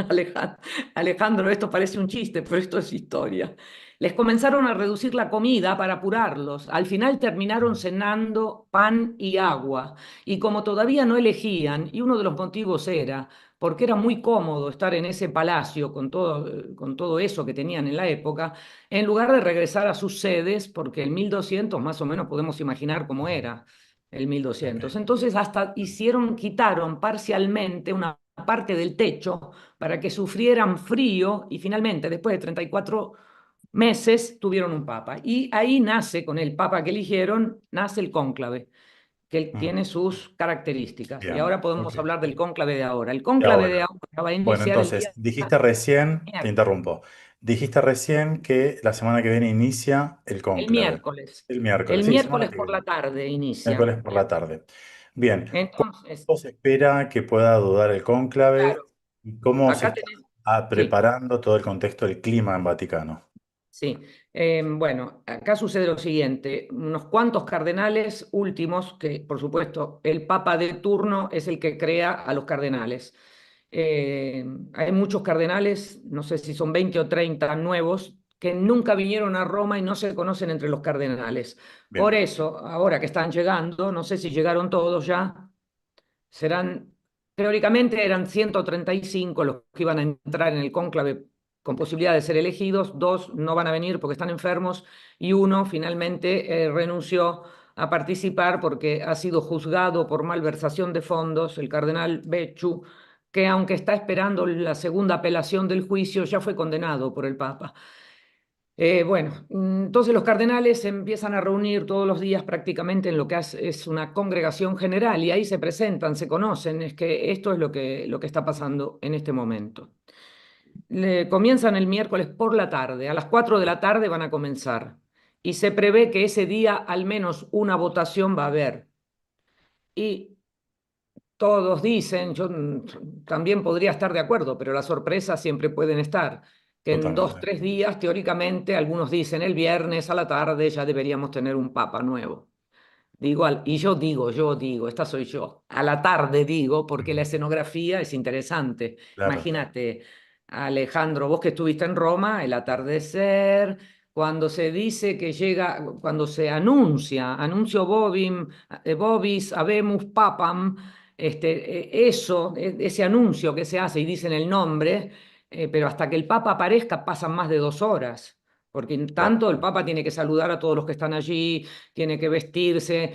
Alejandro, esto parece un chiste, pero esto es historia. Les comenzaron a reducir la comida para apurarlos. Al final terminaron cenando pan y agua. Y como todavía no elegían, y uno de los motivos era porque era muy cómodo estar en ese palacio con todo eso que tenían en la época, en lugar de regresar a sus sedes, porque el 1200 más o menos podemos imaginar cómo era el mil Ok. doscientos Entonces hasta quitaron parcialmente una parte del techo para que sufrieran frío y finalmente, después de 34 meses, tuvieron un papa. Y ahí nace, con el papa que eligieron, nace el cónclave, que él Ujú. tiene sus características. Y Bien. ahora Ok. podemos hablar del cónclave de ahora. El Y cónclave de ahora. ahora va a Bueno, iniciar el entonces, día dijiste recién, te miércoles. interrumpo, dijiste recién que la semana que viene inicia el El cónclave. miércoles. El El miércoles, sí, semana miércoles que por viene. la tarde inicia. Miércoles por la tarde. Bien, Entonces, ¿cómo se espera que pueda dudar el cónclave claro, y cómo se acá está tenés, sí. preparando todo el contexto del clima en Vaticano? Sí, Bueno, acá sucede lo siguiente, unos cuantos cardenales últimos, que por supuesto el Papa de turno es el que crea a los cardenales. Hay muchos cardenales, no sé si son 20 o 30 nuevos, que nunca vinieron a Roma y no se conocen entre los cardenales. Por Bien, eso, ahora que están llegando, no sé si llegaron todos ya, serán, teóricamente eran 135 los que iban a entrar en el cónclave con posibilidad de ser elegidos, dos no van a venir porque están enfermos y uno finalmente renunció a participar porque ha sido juzgado por malversación de fondos, el cardenal Becciu, que aunque está esperando la segunda apelación del juicio, ya fue condenado por el Papa. Bueno, entonces los cardenales se empiezan a reunir todos los días prácticamente en lo que es una congregación general y ahí se presentan, se conocen, es que esto es lo que está pasando en este momento. Comienzan el miércoles por la tarde, a las 4 de la tarde van a comenzar y se prevé que ese día al menos una votación va a haber. Y todos dicen, yo también podría estar de acuerdo, pero las sorpresas siempre pueden estar, que en dos, totalmente. tres días, teóricamente, algunos dicen el viernes a la tarde ya deberíamos tener un papa nuevo. Digo, y yo digo, esta soy yo. A la tarde digo, porque la Ujú. escenografía es interesante. Claro, Imagínate, Alejandro, vos que estuviste en Roma, el atardecer, cuando se dice que llega, cuando se anuncia, anuncio Bobim, Vobis, habemus papam, eso, ese anuncio que se hace y dicen el nombre, pero hasta que el papa aparezca pasan más de 2 horas. Porque en claro. tanto el Papa tiene que saludar a todos los que están allí, tiene que vestirse.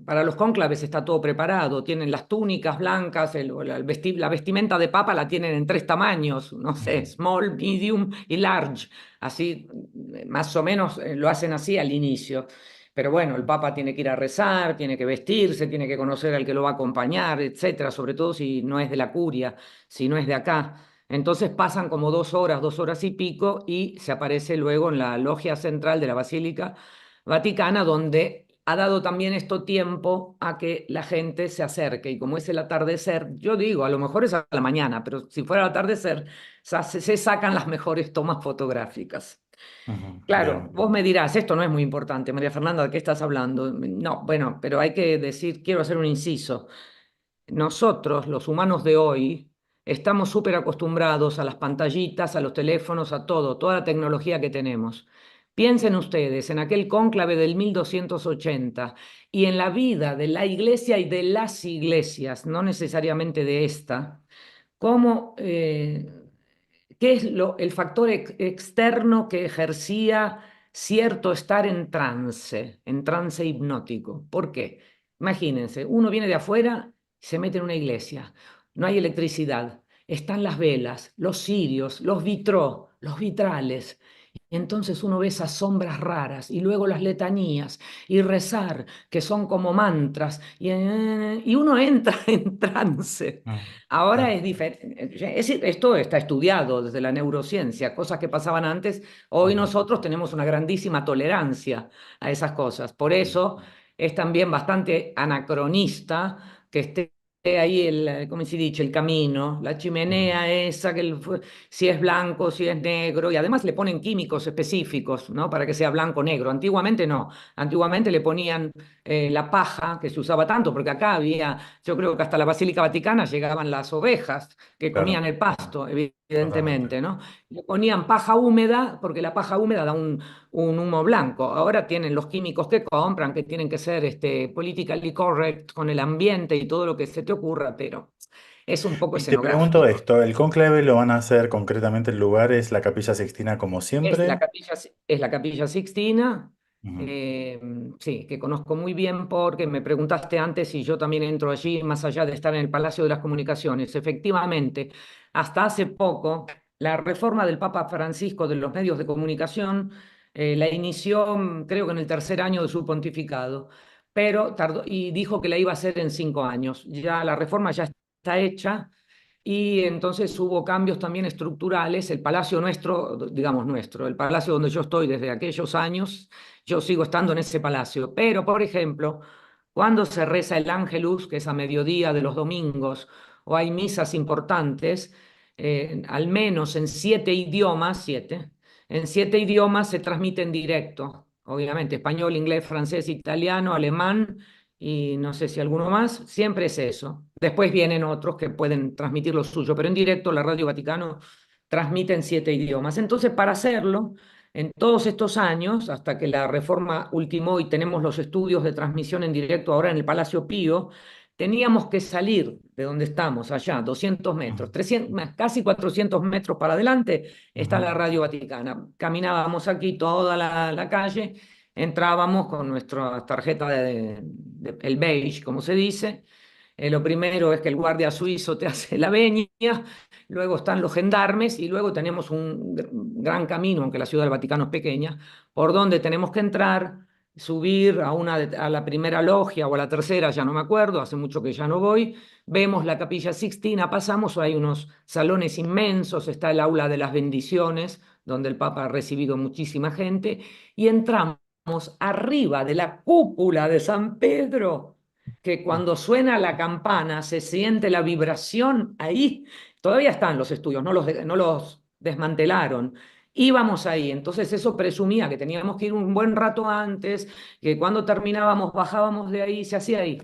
Para los cónclaves está todo preparado. Tienen las túnicas blancas, la vestimenta de papa la tienen en 3 tamaños, no sé, Ujú. small, medium y large. Así, más o menos lo hacen así al inicio. Pero bueno, el papa tiene que ir a rezar, tiene que vestirse, tiene que conocer al que lo va a acompañar, etcétera, sobre todo si no es de la curia, si no es de acá. Entonces pasan como 2 horas, 2 horas y pico, y se aparece luego en la logia central de la Basílica Vaticana, donde ha dado también esto tiempo a que la gente se acerque. Y como es el atardecer, yo digo, a lo mejor es a la mañana, pero si fuera el atardecer, se sacan las mejores tomas fotográficas. Ujú. Claro, Bien, vos bien. me dirás, esto no es muy importante, María Fernanda, ¿de qué estás hablando? No, bueno, pero hay que decir, quiero hacer un inciso. Nosotros, los humanos de hoy, estamos súper acostumbrados a las pantallitas, a los teléfonos, a todo, toda la tecnología que tenemos. Piensen ustedes en aquel cónclave del 1280 y en la vida de la iglesia y de las iglesias, no necesariamente de esta, cómo, qué es el factor externo que ejercía cierto estar en trance hipnótico. ¿Por qué? Imagínense, uno viene de afuera y se mete en una iglesia, no hay electricidad, están las velas, los cirios, los vitró, los vitrales. Y entonces uno ve esas sombras raras y luego las letanías y rezar, que son como mantras, y uno entra en trance. Ujú. Ahora Ah, es diferente. Esto está estudiado desde la neurociencia, cosas que pasaban antes. Hoy ujú. nosotros tenemos una grandísima tolerancia a esas cosas. Por Bien. eso es también bastante anacronista que esté ahí ¿cómo se dice? El camino, la Ujú. chimenea esa, si es blanco, si es negro, y además le ponen químicos específicos, ¿no? Para que sea blanco o negro. Antiguamente no. Antiguamente le ponían la paja, que se usaba tanto, porque acá había, yo creo que hasta la Basílica Vaticana llegaban las ovejas que comían Claro, el pasto, totalmente. evidentemente, ¿no? Le ponían paja húmeda, porque la paja húmeda da un humo blanco. Ahora tienen los químicos que compran, que tienen que ser politically correct con el ambiente y todo lo que se te ocurra, pero es un poco Y te pregunto escenográfico. esto, ¿el cónclave lo van a hacer concretamente el lugar es la Capilla Sixtina como siempre? Es la Capilla Sixtina, Ujú. sí, que conozco muy bien porque me preguntaste antes si yo también entro allí, más allá de estar en el Palacio de las Comunicaciones. Efectivamente, hasta hace poco, la reforma del Papa Francisco de los medios de comunicación la inició, creo que en el tercer año de su pontificado, pero tardó y dijo que la iba a hacer en 5 años. Ya la reforma ya está hecha y entonces hubo cambios también estructurales. El palacio nuestro, digamos nuestro, el palacio donde yo estoy desde aquellos años, yo sigo estando en ese palacio. Pero, por ejemplo, cuando se reza el Ángelus, que es a mediodía de los domingos, o hay misas importantes, al menos en 7 idiomas, 7, En 7 idiomas se transmite en directo, obviamente, español, inglés, francés, italiano, alemán y no sé si alguno más, siempre es eso. Después vienen otros que pueden transmitir lo suyo, pero en directo la Radio Vaticano transmite en 7 idiomas. Entonces, para hacerlo, en todos estos años, hasta que la reforma ultimó y tenemos los estudios de transmisión en directo ahora en el Palacio Pío, teníamos que salir de donde estamos, allá, 200 metros, Ujú, 300, casi 400 metros para adelante, está ujú. la Radio Vaticana. Caminábamos aquí toda la calle, entrábamos con nuestra tarjeta el beige, como se dice. Lo primero es que el guardia suizo te hace la veña, luego están los gendarmes y luego tenemos un gran camino, aunque la Ciudad del Vaticano es pequeña, por donde tenemos que entrar, subir a la primera logia o a la tercera, ya no me acuerdo, hace mucho que ya no voy. Vemos la Capilla Sixtina, pasamos, hay unos salones inmensos, está el aula de las bendiciones, donde el Papa ha recibido muchísima gente, y entramos arriba de la cúpula de San Pedro, que cuando suena la campana se siente la vibración ahí. Todavía están los estudios, no los desmantelaron. Íbamos ahí, entonces eso presumía que teníamos que ir un buen rato antes, que cuando terminábamos bajábamos de ahí, se hacía ahí.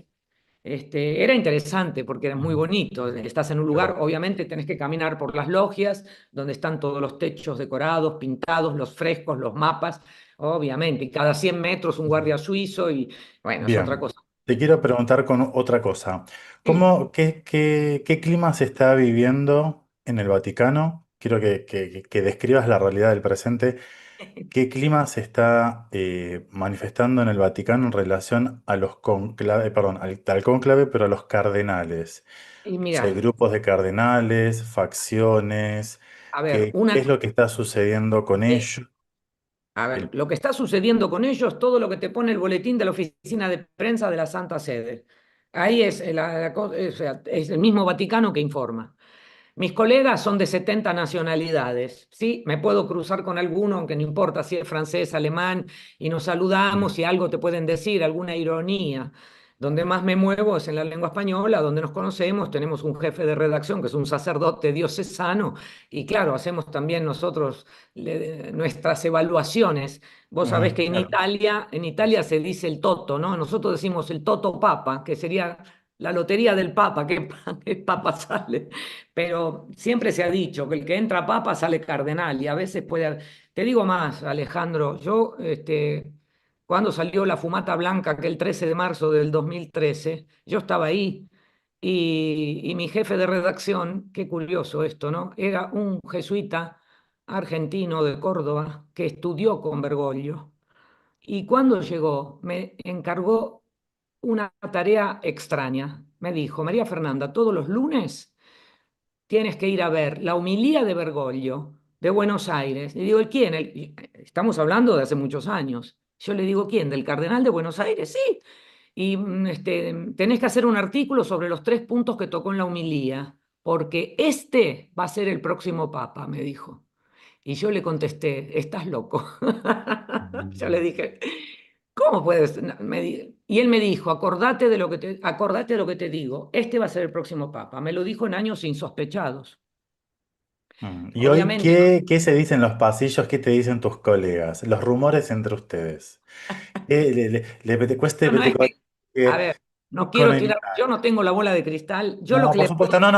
Era interesante porque era muy Ujú. bonito. Estás en un lugar, Claro. obviamente tenés que caminar por las logias, donde están todos los techos decorados, pintados, los frescos, los mapas, obviamente. Y cada 100 metros un guardia suizo y bueno, es otra Bien, cosa. te quiero preguntar con otra cosa. Sí. ¿Qué clima se está viviendo en el Vaticano? Quiero que describas la realidad del presente. ¿Qué clima se está manifestando en el Vaticano en relación a los conclave, perdón, al cónclave, pero a los cardenales? Y Si hay mira, grupos de cardenales, facciones, a ver, qué es lo que está sucediendo con eh, ellos? a ver, El- lo que está sucediendo con ellos, todo lo que te pone el boletín de la oficina de prensa de la Santa Sede. Ahí es, o sea, es el mismo Vaticano que informa. Mis colegas son de 70 nacionalidades, ¿sí? Me puedo cruzar con alguno, aunque no importa si es francés, alemán, y nos saludamos y algo te pueden decir, alguna ironía. Donde más me muevo es en la lengua española, donde nos conocemos, tenemos un jefe de redacción que es un sacerdote diocesano, y claro, hacemos también nosotros nuestras evaluaciones. Vos sabés que Claro. En Italia se dice el toto, ¿no? Nosotros decimos el toto papa, que sería la lotería del papa, que papa sale. Pero siempre se ha dicho que el que entra papa sale cardenal y a veces puede... Te digo más, Alejandro, yo cuando salió la fumata blanca, que el 13 de marzo del 2013, yo estaba ahí y mi jefe de redacción, qué curioso esto, ¿no? Era un jesuita argentino de Córdoba que estudió con Bergoglio y cuando llegó me encargó una tarea extraña. Me dijo, María Fernanda, todos los lunes tienes que ir a ver la homilía de Bergoglio de Buenos Aires. Y digo, ¿y quién? Estamos hablando de hace muchos años. Yo le digo, ¿quién? ¿Del cardenal de Buenos Aires? Sí. Y tenés que hacer un artículo sobre los 3 puntos que tocó en la homilía, porque este va a ser el próximo papa, me dijo. Y yo le contesté, estás loco. Yo le Mm. dije, ¿cómo puedes? No, y él me dijo, acordate de lo que te digo, este va a ser el próximo papa. Me lo dijo en años insospechados. ¿Y hoy Obviamente, no, qué se dice en los pasillos? ¿Qué te dicen tus colegas? Los rumores entre ustedes. ¿Qué te cueste no es que, a que ver, no con quiero el... tirar, yo no tengo la bola de cristal, yo lo No, que por le supuesto, puedo...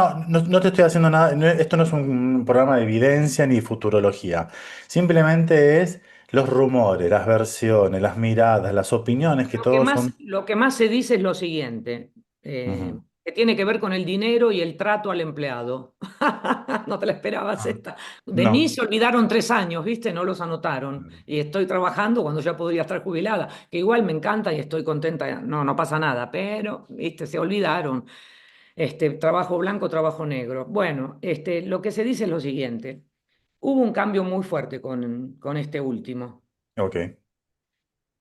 no te estoy haciendo nada, esto no es un programa de evidencia ni futurología, simplemente es los rumores, las versiones, las miradas, las opiniones, que todos son... Lo que más se dice es lo siguiente, Ujú. que tiene que ver con el dinero y el trato al empleado. No te la esperabas Ah, esta. De mí no. se olvidaron 3 años, ¿viste? No los anotaron. Y estoy trabajando cuando ya podría estar jubilada, que igual me encanta y estoy contenta. No, no pasa nada, pero, ¿viste? Se olvidaron. Trabajo blanco, trabajo negro. Bueno, lo que se dice es lo siguiente. Hubo un cambio muy fuerte con este último. Ok.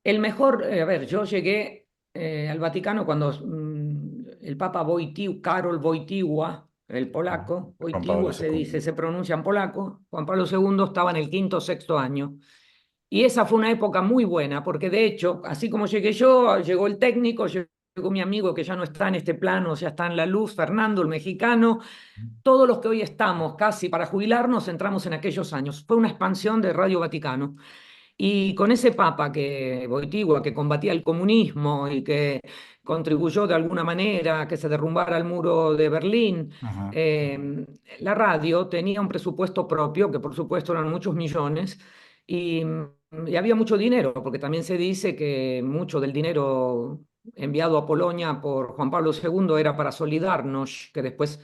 El mejor, a ver, yo llegué al Vaticano cuando el Papa Karol Wojtyła, el polaco, Juan Pablo Wojtyła se II. dice, se pronuncia en polaco, Juan Pablo II estaba en el quinto o sexto año. Y esa fue una época muy buena, porque de hecho, así como llegué yo, llegó el técnico, mi amigo que ya no está en este plano, ya está en la luz, Fernando, el mexicano. Todos los que hoy estamos casi para jubilarnos entramos en aquellos años. Fue una expansión de Radio Vaticano. Y con ese papa que Wojtyła, que combatía el comunismo y que contribuyó de alguna manera a que se derrumbara el muro de Berlín, Ajá. eh, la radio tenía un presupuesto propio, que por supuesto eran muchos millones, y, y había mucho dinero, porque también se dice que mucho del dinero enviado a Polonia por Juan Pablo II era para Solidarność, que después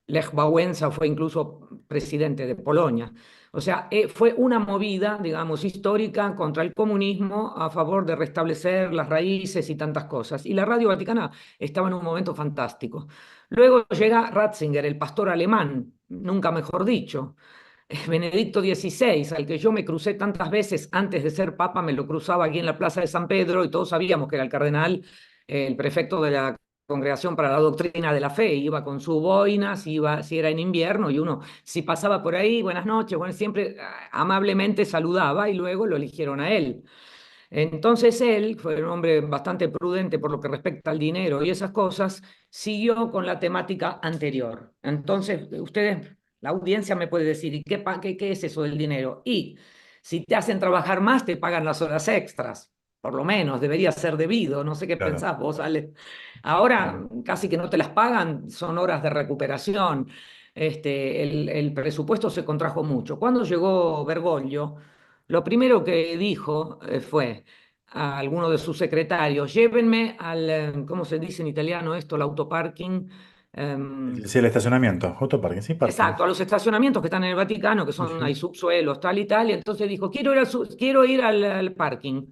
Lech Wałęsa fue incluso presidente de Polonia. O sea, fue una movida, digamos, histórica contra el comunismo a favor de restablecer las raíces y tantas cosas. Y la Radio Vaticana estaba en un momento fantástico. Luego llega Ratzinger, el pastor alemán, nunca mejor dicho, Benedicto XVI, al que yo me crucé tantas veces antes de ser papa, me lo cruzaba aquí en la Plaza de San Pedro y todos sabíamos que era el cardenal, el prefecto de la Congregación para la Doctrina de la Fe, iba con su boina, si era en invierno, y uno, si pasaba por ahí, buenas noches, bueno, siempre amablemente saludaba y luego lo eligieron a él. Entonces él, fue un hombre bastante prudente por lo que respecta al dinero y esas cosas, siguió con la temática anterior. Entonces, ustedes, la audiencia me puede decir, ¿y qué es eso del dinero? Y si te hacen trabajar más, te pagan las horas extras. Por lo menos, debería ser debido. No sé qué Claro, pensás vos, Ale. Ahora claro. casi que no te las pagan, son horas de recuperación. El presupuesto se contrajo mucho. Cuando llegó Bergoglio, lo primero que dijo fue a alguno de sus secretarios, llévenme al, ¿cómo se dice en italiano esto? El autoparking. Sí, el estacionamiento, autoparking, sí, parking. Exacto, a los estacionamientos que están en el Vaticano, que Sí, son, hay sí. subsuelos, tal y tal, y entonces dijo, quiero ir al parking.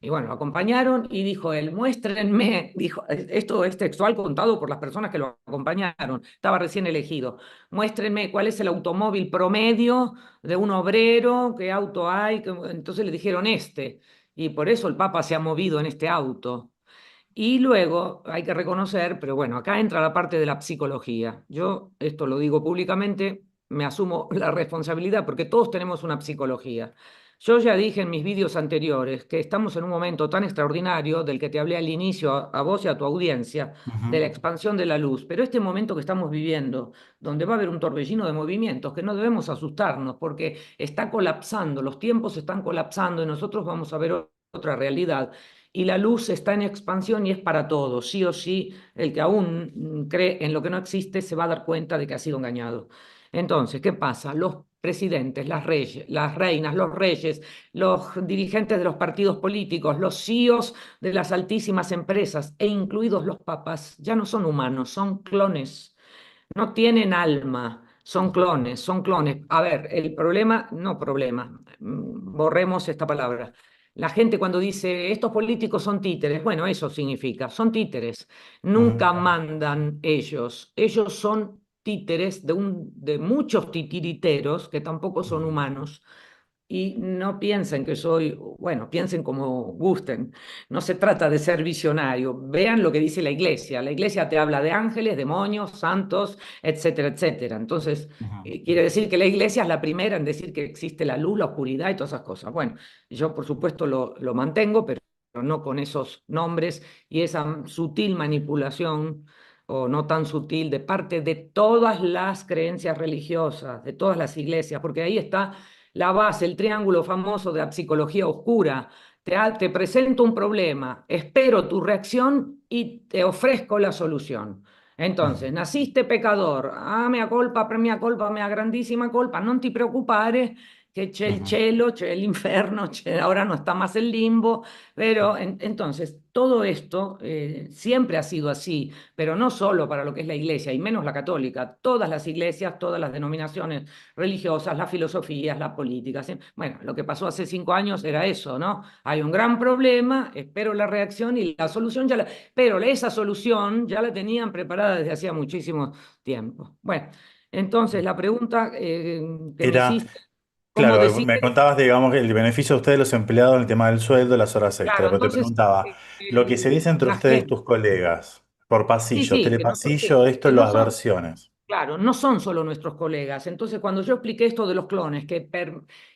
Y bueno, lo acompañaron y dijo él, muéstrenme, dijo, esto es textual contado por las personas que lo acompañaron, estaba recién elegido, muéstrenme cuál es el automóvil promedio de un obrero, qué auto hay, entonces le dijeron este, y por eso el Papa se ha movido en este auto. Y luego hay que reconocer, pero bueno, acá entra la parte de la psicología. Yo esto lo digo públicamente, me asumo la responsabilidad porque todos tenemos una psicología. Yo ya dije en mis vídeos anteriores que estamos en un momento tan extraordinario del que te hablé al inicio a vos y a tu audiencia, de la Ujú. expansión de la luz, pero este momento que estamos viviendo, donde va a haber un torbellino de movimientos, que no debemos asustarnos porque está colapsando, los tiempos están colapsando y nosotros vamos a ver otra realidad y la luz está en expansión y es para todos. Sí o sí, el que aún cree en lo que no existe se va a dar cuenta de que ha sido engañado. Entonces, ¿qué pasa? Los presidentes, las reinas, los reyes, los dirigentes de los partidos políticos, los CEOs de las altísimas empresas e incluidos los papas, ya no son humanos, son clones, no tienen alma. Son clones, son clones. A ver, el problema, no problema, borremos esta palabra. La gente cuando dice estos políticos son títeres, bueno, eso significa, son títeres, Ujú. nunca mandan ellos, ellos son títeres de muchos titiriteros que tampoco son Ujú. humanos y no piensen que soy, bueno, piensen como gusten. No se trata de ser visionario. Vean lo que dice la iglesia. La iglesia te habla de ángeles, demonios, santos, etcétera, etcétera. Entonces, Ujú. quiere decir que la iglesia es la primera en decir que existe la luz, la oscuridad y todas esas cosas. Bueno, yo por supuesto lo mantengo, pero no con esos nombres y esa sutil manipulación o no tan sutil de parte de todas las creencias religiosas, de todas las iglesias, porque ahí está la base, el triángulo famoso de la psicología oscura. Te presento un problema, espero tu reacción y te ofrezco la solución. Ujú. Entonces, naciste pecador, mea culpa, mea grandísima culpa, non ti preoccupare che c'è il Ujú. cielo, c'è el infierno, ahora no está más el limbo, pero entonces todo esto siempre ha sido así, pero no solo para lo que es la iglesia, y menos la católica, todas las iglesias, todas las denominaciones religiosas, las filosofías, la política. ¿Sí? Bueno, lo que pasó hace 5 años era eso, ¿no? Hay un gran problema, espero la reacción y la solución pero esa solución ya la tenían preparada desde hacía muchísimo tiempo. Bueno, entonces la pregunta que me Era, hiciste, ¿cómo claro, decir? me contabas, digamos, el beneficio de ustedes, los empleados, en el tema del sueldo, las horas extra, Claro, pero te entonces preguntaba, lo que se dice entre la ustedes, gente, tus colegas, por sí, pasillo, sí, telepasillo, esto, que no las son, versiones. Claro, no son solo nuestros colegas. Entonces, cuando yo expliqué esto de los clones, que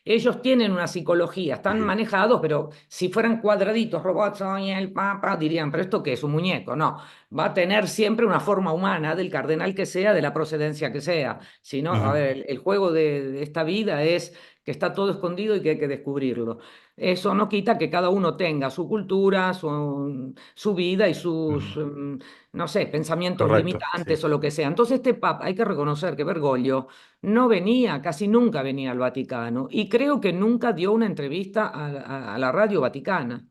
ellos tienen una psicología, están Sí. manejados, pero si fueran cuadraditos, robots, soy el papa, dirían, pero ¿esto qué es? Un muñeco. No, va a tener siempre una forma humana del cardenal que sea, de la procedencia que sea. Si no, a Ujú, ver, el juego de esta vida es que está todo escondido y que hay que descubrirlo. Eso no quita que cada uno tenga su cultura, su vida y sus, ujú. no sé, pensamientos Correcto, sí. limitantes o lo que sea. Entonces, este Papa, hay que reconocer que Bergoglio no venía, casi nunca venía al Vaticano y creo que nunca dio una entrevista a la Radio Vaticana,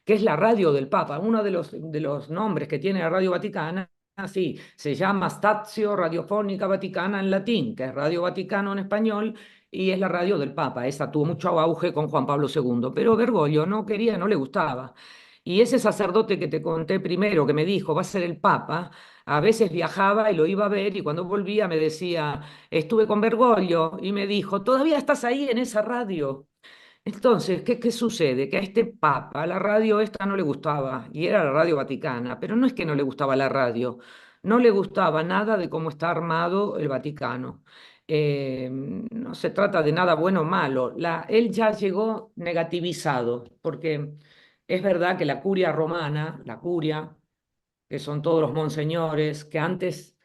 que es la radio del Papa. Uno de los nombres que tiene la Radio Vaticana, sí, se llama Stazio Radiofonica Vaticana en latín, que es Radio Vaticano en español. Y es la radio del Papa, esa tuvo mucho auge con Juan Pablo II, pero Bergoglio no quería, no le gustaba. Y ese sacerdote que te conté primero, que me dijo, va a ser el Papa, a veces viajaba y lo iba a ver y cuando volvía me decía, estuve con Bergoglio y me dijo, todavía estás ahí en esa radio. Entonces, ¿qué sucede? Que a este Papa la radio esta no le gustaba y era la Radio Vaticana, pero no es que no le gustaba la radio, no le gustaba nada de cómo está armado el Vaticano. No se trata de nada bueno o malo. Él ya llegó negativizado, porque es verdad que la curia romana, la curia, que son todos los monseñores, que antes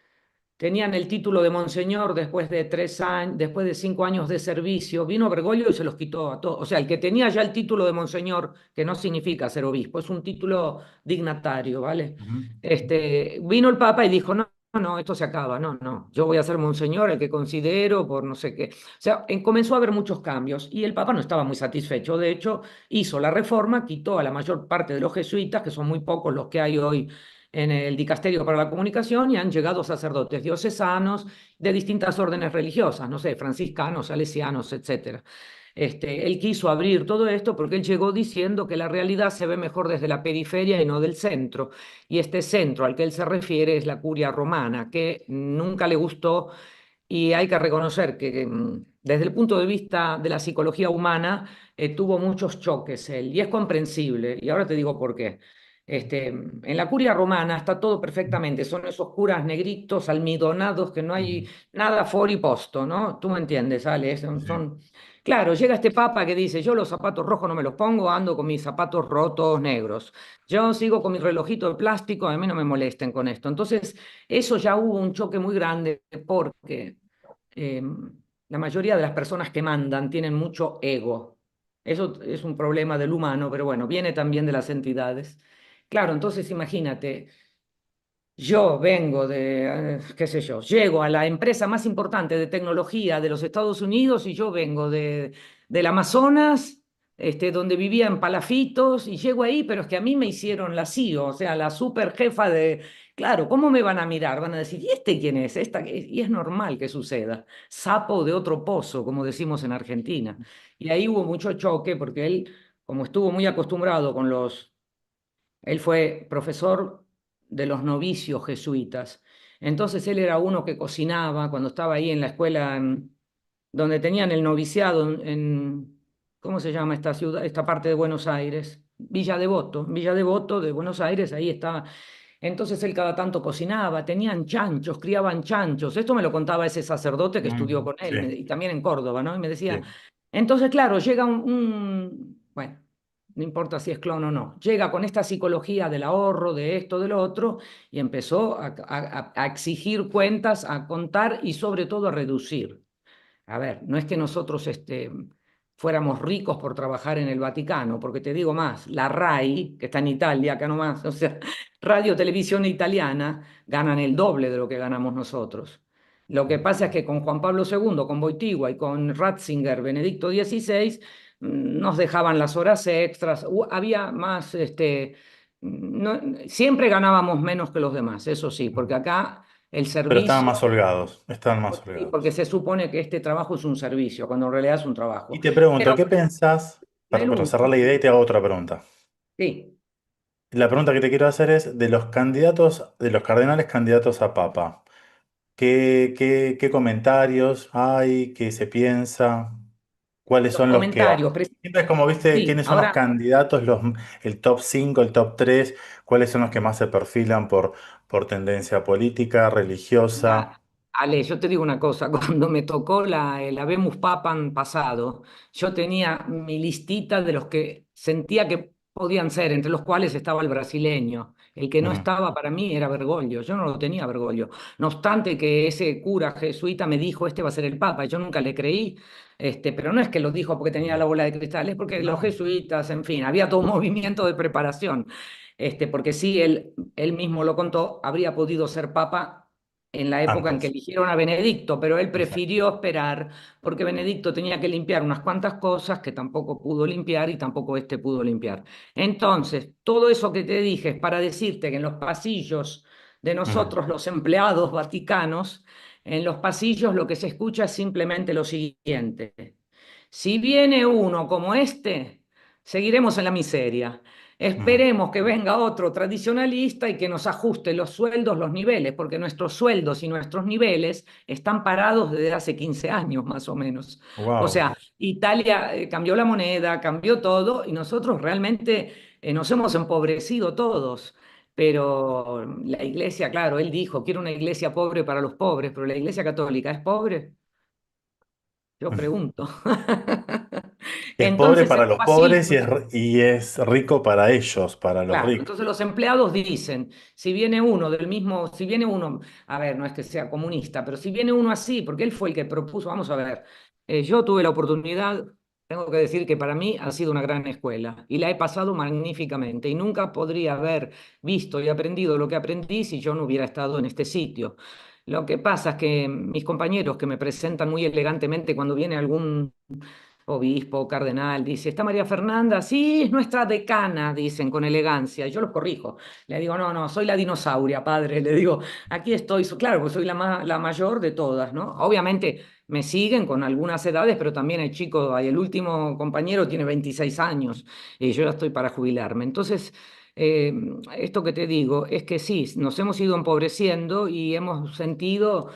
tenían el título de monseñor después de 3 años, después de 5 años de servicio. Vino Bergoglio y se los quitó a todos. O sea, el que tenía ya el título de monseñor, que no significa ser obispo, es un título dignatario, ¿vale? Ujú. Vino el Papa y dijo, no, no, esto se acaba, no, no, yo voy a ser monseñor, el que considero, por no sé qué. O sea, comenzó a haber muchos cambios y el Papa no estaba muy satisfecho. De hecho, hizo la reforma, quitó a la mayor parte de los jesuitas, que son muy pocos los que hay hoy en el Dicasterio para la Comunicación, y han llegado sacerdotes diocesanos de distintas órdenes religiosas, no sé, franciscanos, salesianos, etcétera. Él quiso abrir todo esto porque él llegó diciendo que la realidad se ve mejor desde la periferia y no del centro. Y este centro al que él se refiere es la curia romana, que nunca le gustó. Y hay que reconocer que desde el punto de vista de la psicología humana tuvo muchos choques él, y es comprensible. Y ahora te digo por qué. En la curia romana está todo perfectamente, son esos curas negritos, almidonados, que no Ujú. hay nada for y posto, ¿no? Tú me entiendes, Ale. Sí. Claro, llega este papa que dice, yo los zapatos rojos no me los pongo, ando con mis zapatos rotos negros. Yo sigo con mi relojito de plástico, a mí no me molesten con esto. Entonces, eso ya hubo un choque muy grande porque eh, la mayoría de las personas que mandan tienen mucho ego. Eso es un problema del humano, pero bueno, viene también de las entidades. Claro, entonces imagínate, yo vengo qué sé yo, llego a la empresa más importante de tecnología de los Estados Unidos y yo vengo del Amazonas, donde vivía en palafitos y llego ahí, pero es que a mí me hicieron la CEO, o sea, la super jefa de... Claro, ¿cómo me van a mirar? Van a decir, ¿y este quién es? Y es normal que suceda. Sapo de otro pozo, como decimos en Argentina. Y ahí hubo mucho choque porque él, como estuvo muy acostumbrado con los él fue profesor de los novicios jesuitas. Entonces él era uno que cocinaba cuando estaba ahí en la escuela donde tenían el noviciado ¿cómo se llama esta ciudad, esta parte de Buenos Aires? Villa Devoto de Buenos Aires, ahí estaba. Entonces él cada tanto cocinaba, tenían chanchos, criaban chanchos. Esto me lo contaba ese sacerdote que estudió con él, Sí, y también en Córdoba, ¿no? Y me decía, sí. entonces claro, llega bueno, no importa si es clon o no, llega con esta psicología del ahorro, de esto, de lo otro, y empezó a exigir cuentas, a contar y sobre todo a reducir. A ver, no es que nosotros fuéramos ricos por trabajar en el Vaticano, porque te digo más, la RAI, que está en Italia, acá nomás, o sea, Radio Televisión Italiana, ganan el doble de lo que ganamos nosotros. Lo que pasa es que con Juan Pablo II, con Boitigua y con Ratzinger, Benedicto XVI, nos dejaban las horas extras, había más, siempre ganábamos menos que los demás, eso sí, porque acá el Pero estaban servicio más holgados, estaban más Sí, porque holgados. se supone que este trabajo es un servicio, cuando en realidad es un trabajo. Y te pregunto, Pero ¿qué pensás? el Para cerrar la uso, idea y te hago otra pregunta. sí, La pregunta que te quiero hacer es de los candidatos, de los cardenales candidatos a papa. ¿Qué comentarios hay? ¿Qué se piensa? ¿Cuáles los son los que... comentarios, Siempre es como, viste, sí, quiénes son los ahora, candidatos, el top 5, el top 3, cuáles son los que más se perfilan por tendencia política, mira, religiosa. Ale, yo te digo una cosa, cuando me tocó el Habemus Papam pasado, yo tenía mi listita de los que sentía que podían ser, entre los cuales estaba el brasileño. El que no Mm, estaba para mí era Bergoglio, yo no lo tenía Bergoglio. No obstante que ese cura jesuita me dijo, este va a ser el Papa, y yo nunca le creí, pero no es que lo dijo porque tenía la bola de cristal, es porque los no, jesuitas, en fin, había todo un movimiento de preparación. Porque sí, él mismo lo contó, habría podido ser Papa en la época en que antes. eligieron a Benedicto, pero él Exacto. prefirió esperar porque Benedicto tenía que limpiar unas cuantas cosas que tampoco pudo limpiar y tampoco este pudo limpiar. Entonces, todo eso que te dije es para decirte que en los pasillos de Mm, nosotros, los empleados vaticanos, en los pasillos lo que se escucha es simplemente lo siguiente. Si viene uno como este, seguiremos en la miseria. mm. Esperemos que venga otro tradicionalista y que nos ajuste los sueldos, los niveles, porque nuestros sueldos y nuestros niveles están parados desde hace 15 años más o menos. O Wow. sea, Italia cambió la moneda, cambió todo y nosotros realmente nos hemos empobrecido todos. Pero la iglesia, claro, él dijo, quiero una iglesia pobre para los pobres, pero la iglesia católica es pobre. Yo pregunto. Es pobre Entonces, en para los los pobres pasillos, y es rico para ellos, para los claro, ricos. entonces los empleados dicen, si viene uno del mismo, si viene uno, a ver, no es que sea comunista, pero si viene uno así, porque él fue el que propuso, vamos a ver, yo tuve la oportunidad, tengo que decir que para mí ha sido una gran escuela y la he pasado magníficamente y nunca podría haber visto y aprendido lo que aprendí si yo no hubiera estado en este sitio. Lo que pasa es que mis compañeros que me presentan muy elegantemente cuando viene algún obispo, cardenal, dice, está María Fernanda, sí, es nuestra decana, dicen con elegancia, y yo los corrijo, le digo, no, no, soy la dinosauria, padre, le digo, aquí estoy, claro, pues soy la mayor de todas, ¿no? Obviamente me siguen con algunas edades, pero también el chico, el último compañero tiene 26 años, y yo ya estoy para jubilarme, entonces... eh, Esto que te digo es que sí, nos hemos ido empobreciendo y hemos sentido,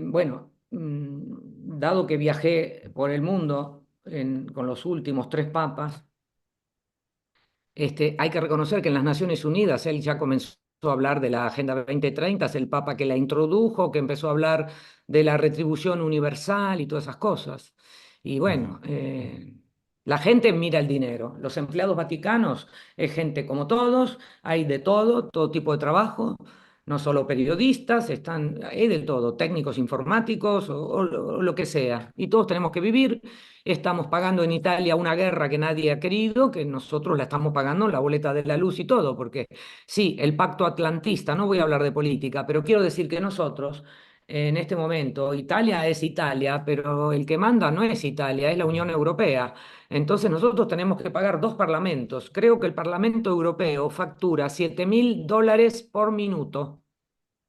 bueno, dado que viajé por el mundo con los últimos tres papas, hay que reconocer que en las Naciones Unidas él ya comenzó a hablar de la Agenda 2030, es el papa que la introdujo, que empezó a hablar de la retribución universal y todas esas cosas. Y Mm. bueno, la gente mira el dinero. Los empleados vaticanos es gente como todos, hay de todo, todo tipo de trabajo, no solo periodistas, hay de todo, técnicos informáticos o lo que sea. Y todos tenemos que vivir. Estamos pagando en Italia una guerra que nadie ha querido, que nosotros la estamos pagando en la boleta de la luz y todo, porque sí, el pacto atlantista, no voy a hablar de política, pero quiero decir que nosotros, en este momento, Italia es Italia, pero el que manda no es Italia, es la Unión Europea. Entonces nosotros tenemos que pagar dos parlamentos. Creo que el Parlamento Europeo factura $7.000 por minuto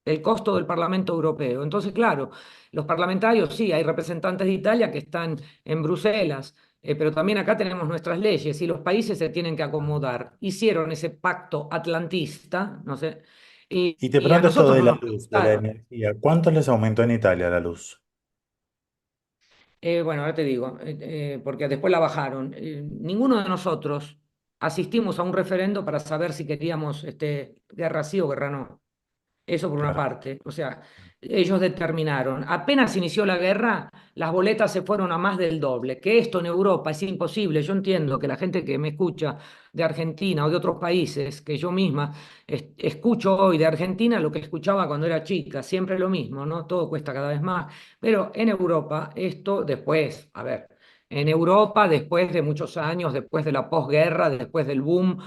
el costo del Parlamento Europeo. Entonces, claro, los parlamentarios, sí, hay representantes de Italia que están en Bruselas, pero también acá tenemos nuestras leyes y los países se tienen que acomodar. Hicieron ese pacto atlantista, no sé, Y te y a pregunto esto nosotros de no la nos luz, de la preguntaron. energía. ¿Cuánto les aumentó en Italia la luz? Bueno, ahora te digo, porque después la bajaron. Ninguno de nosotros asistimos a un referendo para saber si queríamos guerra sí o guerra no. Eso por una Claro. parte. O sea, ellos determinaron, apenas inició la guerra, las boletas se fueron a más del doble, que esto en Europa es imposible. Yo entiendo que la gente que me escucha de Argentina o de otros países, que yo misma escucho hoy de Argentina lo que escuchaba cuando era chica, siempre lo mismo, ¿no? Todo cuesta cada vez más. Pero en Europa, esto después, a ver. En Europa, después de muchos años, después de la posguerra, después del boom,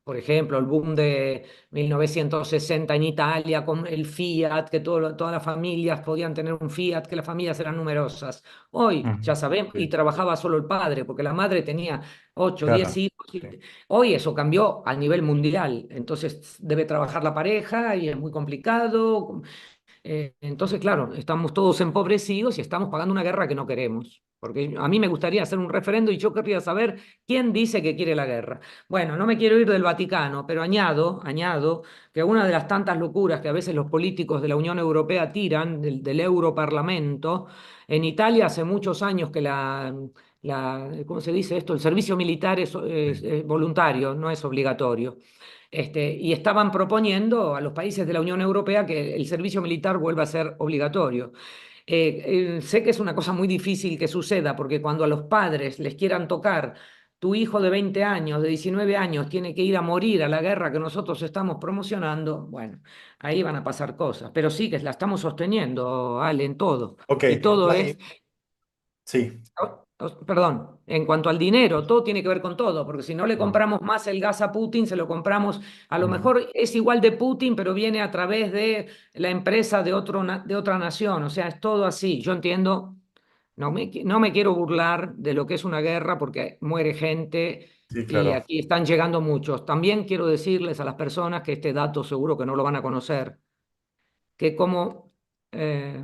por ejemplo, el boom de 1960 en Italia con el Fiat, que todas las familias podían tener un Fiat, que las familias eran numerosas. Hoy, Ujú. ya sabemos, y Sí, trabajaba solo el padre, porque la madre tenía 8, 10 claro. hijos. Sí. Hoy eso cambió a nivel mundial, entonces debe trabajar la pareja y es muy complicado. Entonces, claro, estamos todos empobrecidos y estamos pagando una guerra que no queremos. Porque a mí me gustaría hacer un referendo y yo querría saber quién dice que quiere la guerra. Bueno, no me quiero ir del Vaticano, pero añado que una de las tantas locuras que a veces los políticos de la Unión Europea tiran del Europarlamento, en Italia hace muchos años que ¿cómo se dice esto? El servicio militar Sí. es voluntario, no es obligatorio. Y estaban proponiendo a los países de la Unión Europea que el servicio militar vuelva a ser obligatorio. Sé que es una cosa muy difícil que suceda, porque cuando a los padres les quieran tocar, tu hijo de 20 años, de 19 años, tiene que ir a morir a la guerra que nosotros estamos promocionando, bueno, ahí van a pasar cosas. Pero sí que la estamos sosteniendo, Ale, en todo. Ok, Y todo la- es sí. Perdón, en cuanto al dinero, todo tiene que ver con todo, porque si no le Bueno, compramos más el gas a Putin, se lo compramos, a lo ujú. mejor es igual de Putin, pero viene a través de la empresa de, de otra nación, o sea, es todo así. Yo entiendo, no me quiero burlar de lo que es una guerra, porque muere gente Sí, y claro. aquí están llegando muchos. También quiero decirles a las personas que este dato seguro que no lo van a conocer, que como... eh,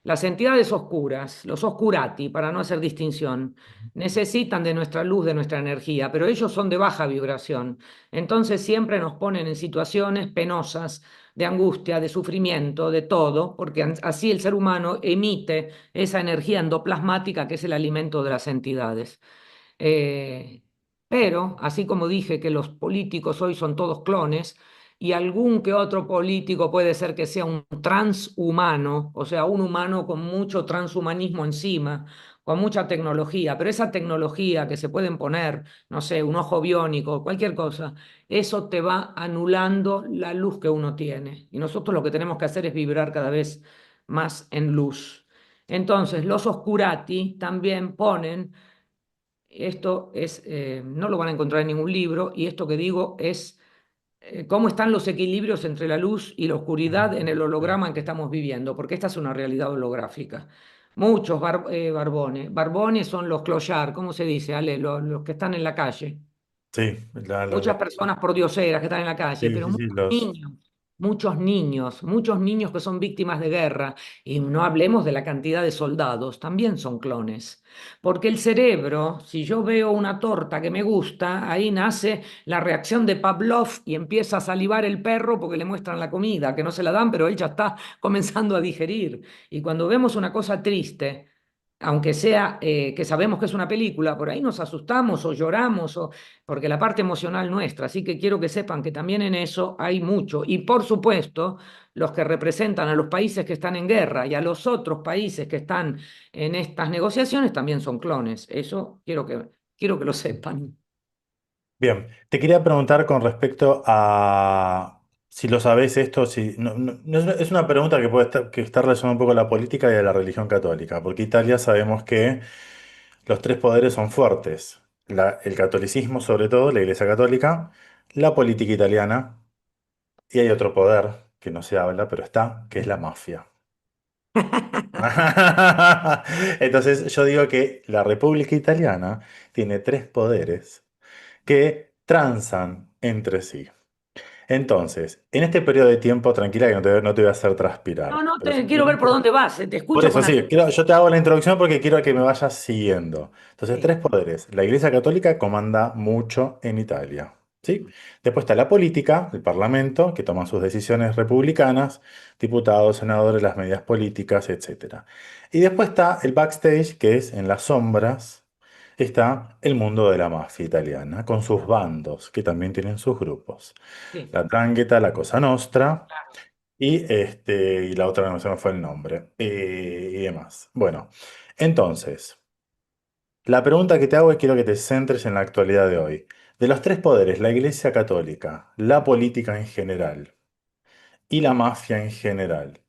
las entidades oscuras, los oscurati, para no hacer distinción, necesitan de nuestra luz, de nuestra energía, pero ellos son de baja vibración. Entonces siempre nos ponen en situaciones penosas, de angustia, de sufrimiento, de todo, porque así el ser humano emite esa energía endoplasmática que es el alimento de las entidades. Eh, pero, así como dije que los políticos hoy son todos clones, y algún que otro político puede ser que sea un transhumano, o sea, un humano con mucho transhumanismo encima, con mucha tecnología, pero esa tecnología que se pueden poner, no sé, un ojo biónico, cualquier cosa, eso te va anulando la luz que uno tiene. Y nosotros lo que tenemos que hacer es vibrar cada vez más en luz. Entonces, los oscurati también ponen esto es, no lo van a encontrar en ningún libro y esto que digo es cómo están los equilibrios entre la luz y la oscuridad en el Ujú. holograma en que estamos viviendo, porque esta es una realidad holográfica. Muchos barbones. Barbones son los clochard, ¿cómo se dice, Ale? Los que están en la calle. Sí, Muchas personas pordioseras que están en la calle, sí, pero sí, sí, los... muchos niños que son víctimas de guerra, y no hablemos de la cantidad de soldados, también son clones. Porque el cerebro, si yo veo una torta que me gusta, ahí nace la reacción de Pavlov y empieza a salivar el perro porque le muestran la comida, que no se la dan, pero él ya está comenzando a digerir. Y cuando vemos una cosa triste, aunque sea que sabemos que es una película, por ahí nos asustamos o lloramos o porque la parte emocional nuestra, así que quiero que sepan que también en eso hay mucho. Y por supuesto, los que representan a los países que están en guerra y a los otros países que están en estas negociaciones también son clones. Eso quiero que lo sepan. Bien, te quería preguntar con respecto a si lo sabés esto, si no es una pregunta que puede estar, que está relacionada un poco a la política y a la religión católica, porque Italia sabemos que los tres poderes son fuertes. El catolicismo sobre todo, la Iglesia Católica, la política italiana, y hay otro poder que no se habla, pero está, que es la mafia. Entonces yo digo que la República Italiana tiene tres poderes que transan entre sí. Entonces, en este periodo de tiempo, tranquila que no te voy a hacer No, transpirar, no, pero quiero ver por dónde vas, te por escucho eso con sí, atención. yo te hago la introducción porque quiero que me vayas siguiendo. Entonces, tres Sí, poderes. La Iglesia Católica comanda mucho en Italia, ¿sí? Después está la política, el Parlamento, que toma sus decisiones republicanas, diputados, senadores, las medidas políticas, etcétera. Y después está el backstage, que es en las sombras, está el mundo de la mafia italiana, con sus bandos, que también tienen sus grupos. sí, La 'Ndrangheta, la Cosa Nostra. claro. Y la otra no se me fue el nombre. Y demás. Bueno, entonces, la pregunta que te hago es quiero que te centres en la actualidad de hoy. De los tres poderes, la Iglesia Católica, la política en general y la mafia en general,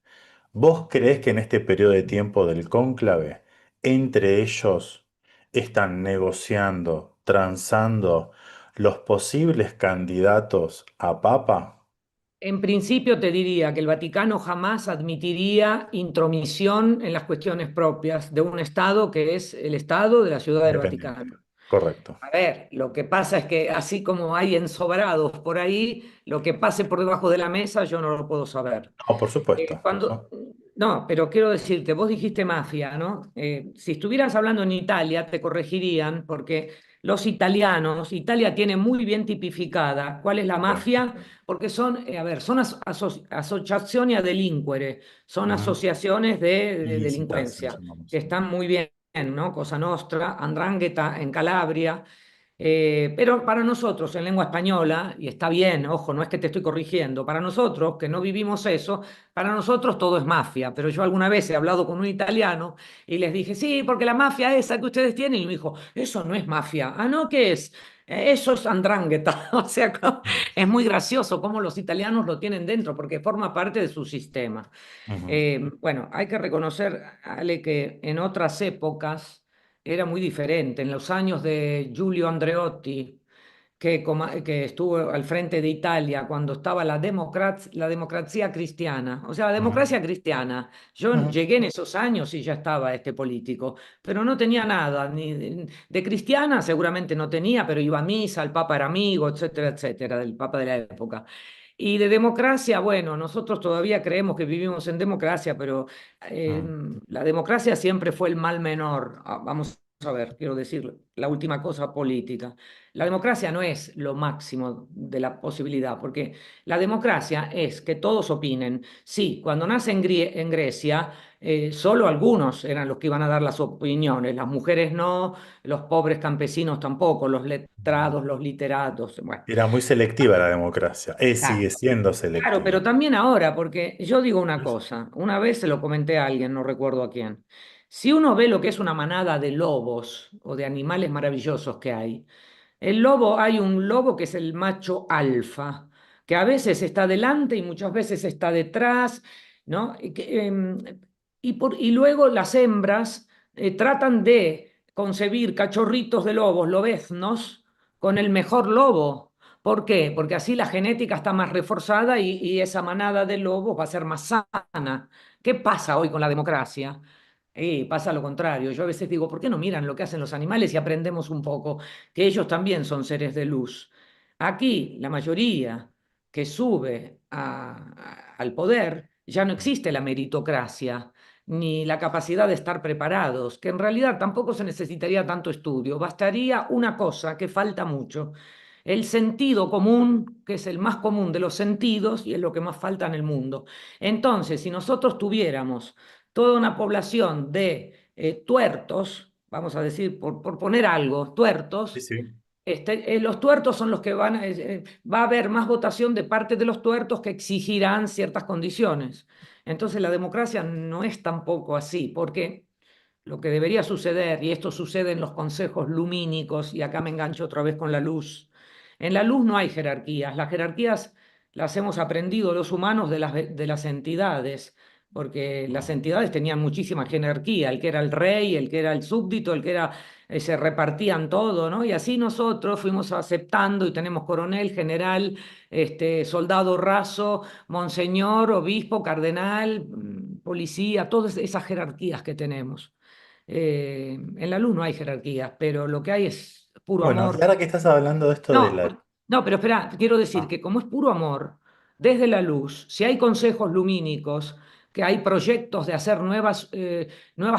¿vos creés que en este periodo de tiempo del cónclave, entre ellos, están negociando, transando los posibles candidatos a papa? En principio te diría que el Vaticano jamás admitiría intromisión en las cuestiones propias de un Estado que es el Estado de la Ciudad del Independiente. Vaticano. Correcto. A ver, lo que pasa es que así como hay ensobrados por ahí, lo que pase por debajo de la mesa yo no lo puedo saber. No, por supuesto. Cuando, No, no, pero quiero decirte, vos dijiste mafia, ¿no? Si estuvieras hablando en Italia, te corregirían, porque los italianos, Italia tiene muy bien tipificada cuál es la sí. mafia, porque son, a ver, son asociazioni a delinquere, son Ujú. asociaciones de Ilícitas, en delincuencia, llamamos. que están muy bien. ¿no? Cosa Nostra, 'Ndrangheta en Calabria. Pero para nosotros en lengua española, y está bien, ojo, no es que te estoy corrigiendo, para nosotros que no vivimos eso, para nosotros todo es mafia. Pero yo alguna vez he hablado con un italiano y les dije, sí, porque la mafia esa que ustedes tienen, y me dijo, eso no es mafia. Ah, no, ¿qué es? Eso es 'Ndrangheta. O sea, Mm, es muy gracioso cómo los italianos lo tienen dentro, porque forma parte de su sistema. ujú, Bueno, hay que reconocer, Ale, que en otras épocas era muy diferente. En los años de Giulio Andreotti, que estuvo al frente de Italia cuando estaba la democracia cristiana, o sea, la ujú, democracia cristiana. Yo ujú. llegué en esos años y ya estaba este político, pero no tenía nada, ni de cristiana seguramente no tenía, pero iba a misa, el Papa era amigo, etcétera, etcétera, del Papa de la época. Y de democracia, bueno, nosotros todavía creemos que vivimos en democracia, pero Mm. la democracia siempre fue el mal menor. Vamos a ver, quiero decir la última cosa política. La democracia no es lo máximo de la posibilidad, porque la democracia es que todos opinen. Sí, cuando nace en Grecia, solo algunos eran los que iban a dar las opiniones, las mujeres no, los pobres campesinos tampoco, los letrados, los literatos, bueno. Era muy selectiva la democracia. Sigue siendo Claro, pero selectiva. también ahora, porque yo digo una cosa, una vez se lo comenté a alguien, no recuerdo a quién. Si uno ve lo que es una manada de lobos o de animales maravillosos que hay, el lobo, hay un lobo que es el macho alfa, que a veces está delante y muchas veces está detrás, ¿no? Y luego las hembras tratan de concebir cachorritos de lobos, lobeznos, con el mejor lobo. ¿Por qué? Porque así la genética está más reforzada y esa manada de lobos va a ser más sana. ¿Qué pasa hoy con la democracia? Y pasa lo contrario. Yo a veces digo, ¿por qué no miran lo que hacen los animales y aprendemos un poco? Que ellos también son seres de luz. Aquí, la mayoría que sube al poder, ya no existe la meritocracia ni la capacidad de estar preparados, que en realidad tampoco se necesitaría tanto estudio. Bastaría una cosa que falta mucho, el sentido común, que es el más común de los sentidos y es lo que más falta en el mundo. Entonces, si nosotros tuviéramos toda una población de tuertos, vamos a decir, por poner algo, Sí, tuertos, sí. los tuertos son los que va a haber más votación de parte de los tuertos que exigirán ciertas condiciones. Entonces la democracia no es tampoco así, porque lo que debería suceder, y esto sucede en los consejos lumínicos, y acá me engancho otra vez con la luz, en la luz no hay jerarquías, las jerarquías las hemos aprendido los humanos de las entidades, porque las Mm. entidades tenían muchísima jerarquía, el que era el rey, el que era el súbdito, el que era, se repartían todo, ¿no? Y así nosotros fuimos aceptando y tenemos coronel, general, soldado raso, monseñor, obispo, cardenal, policía, todas esas jerarquías que tenemos. En la luz no hay jerarquías, pero lo que hay es puro Bueno, y amor. ahora que estás hablando de esto de No, la... no, pero espera, quiero decir Ah, que como es puro amor, desde la luz, si hay consejos lumínicos, que hay proyectos de hacer nuevas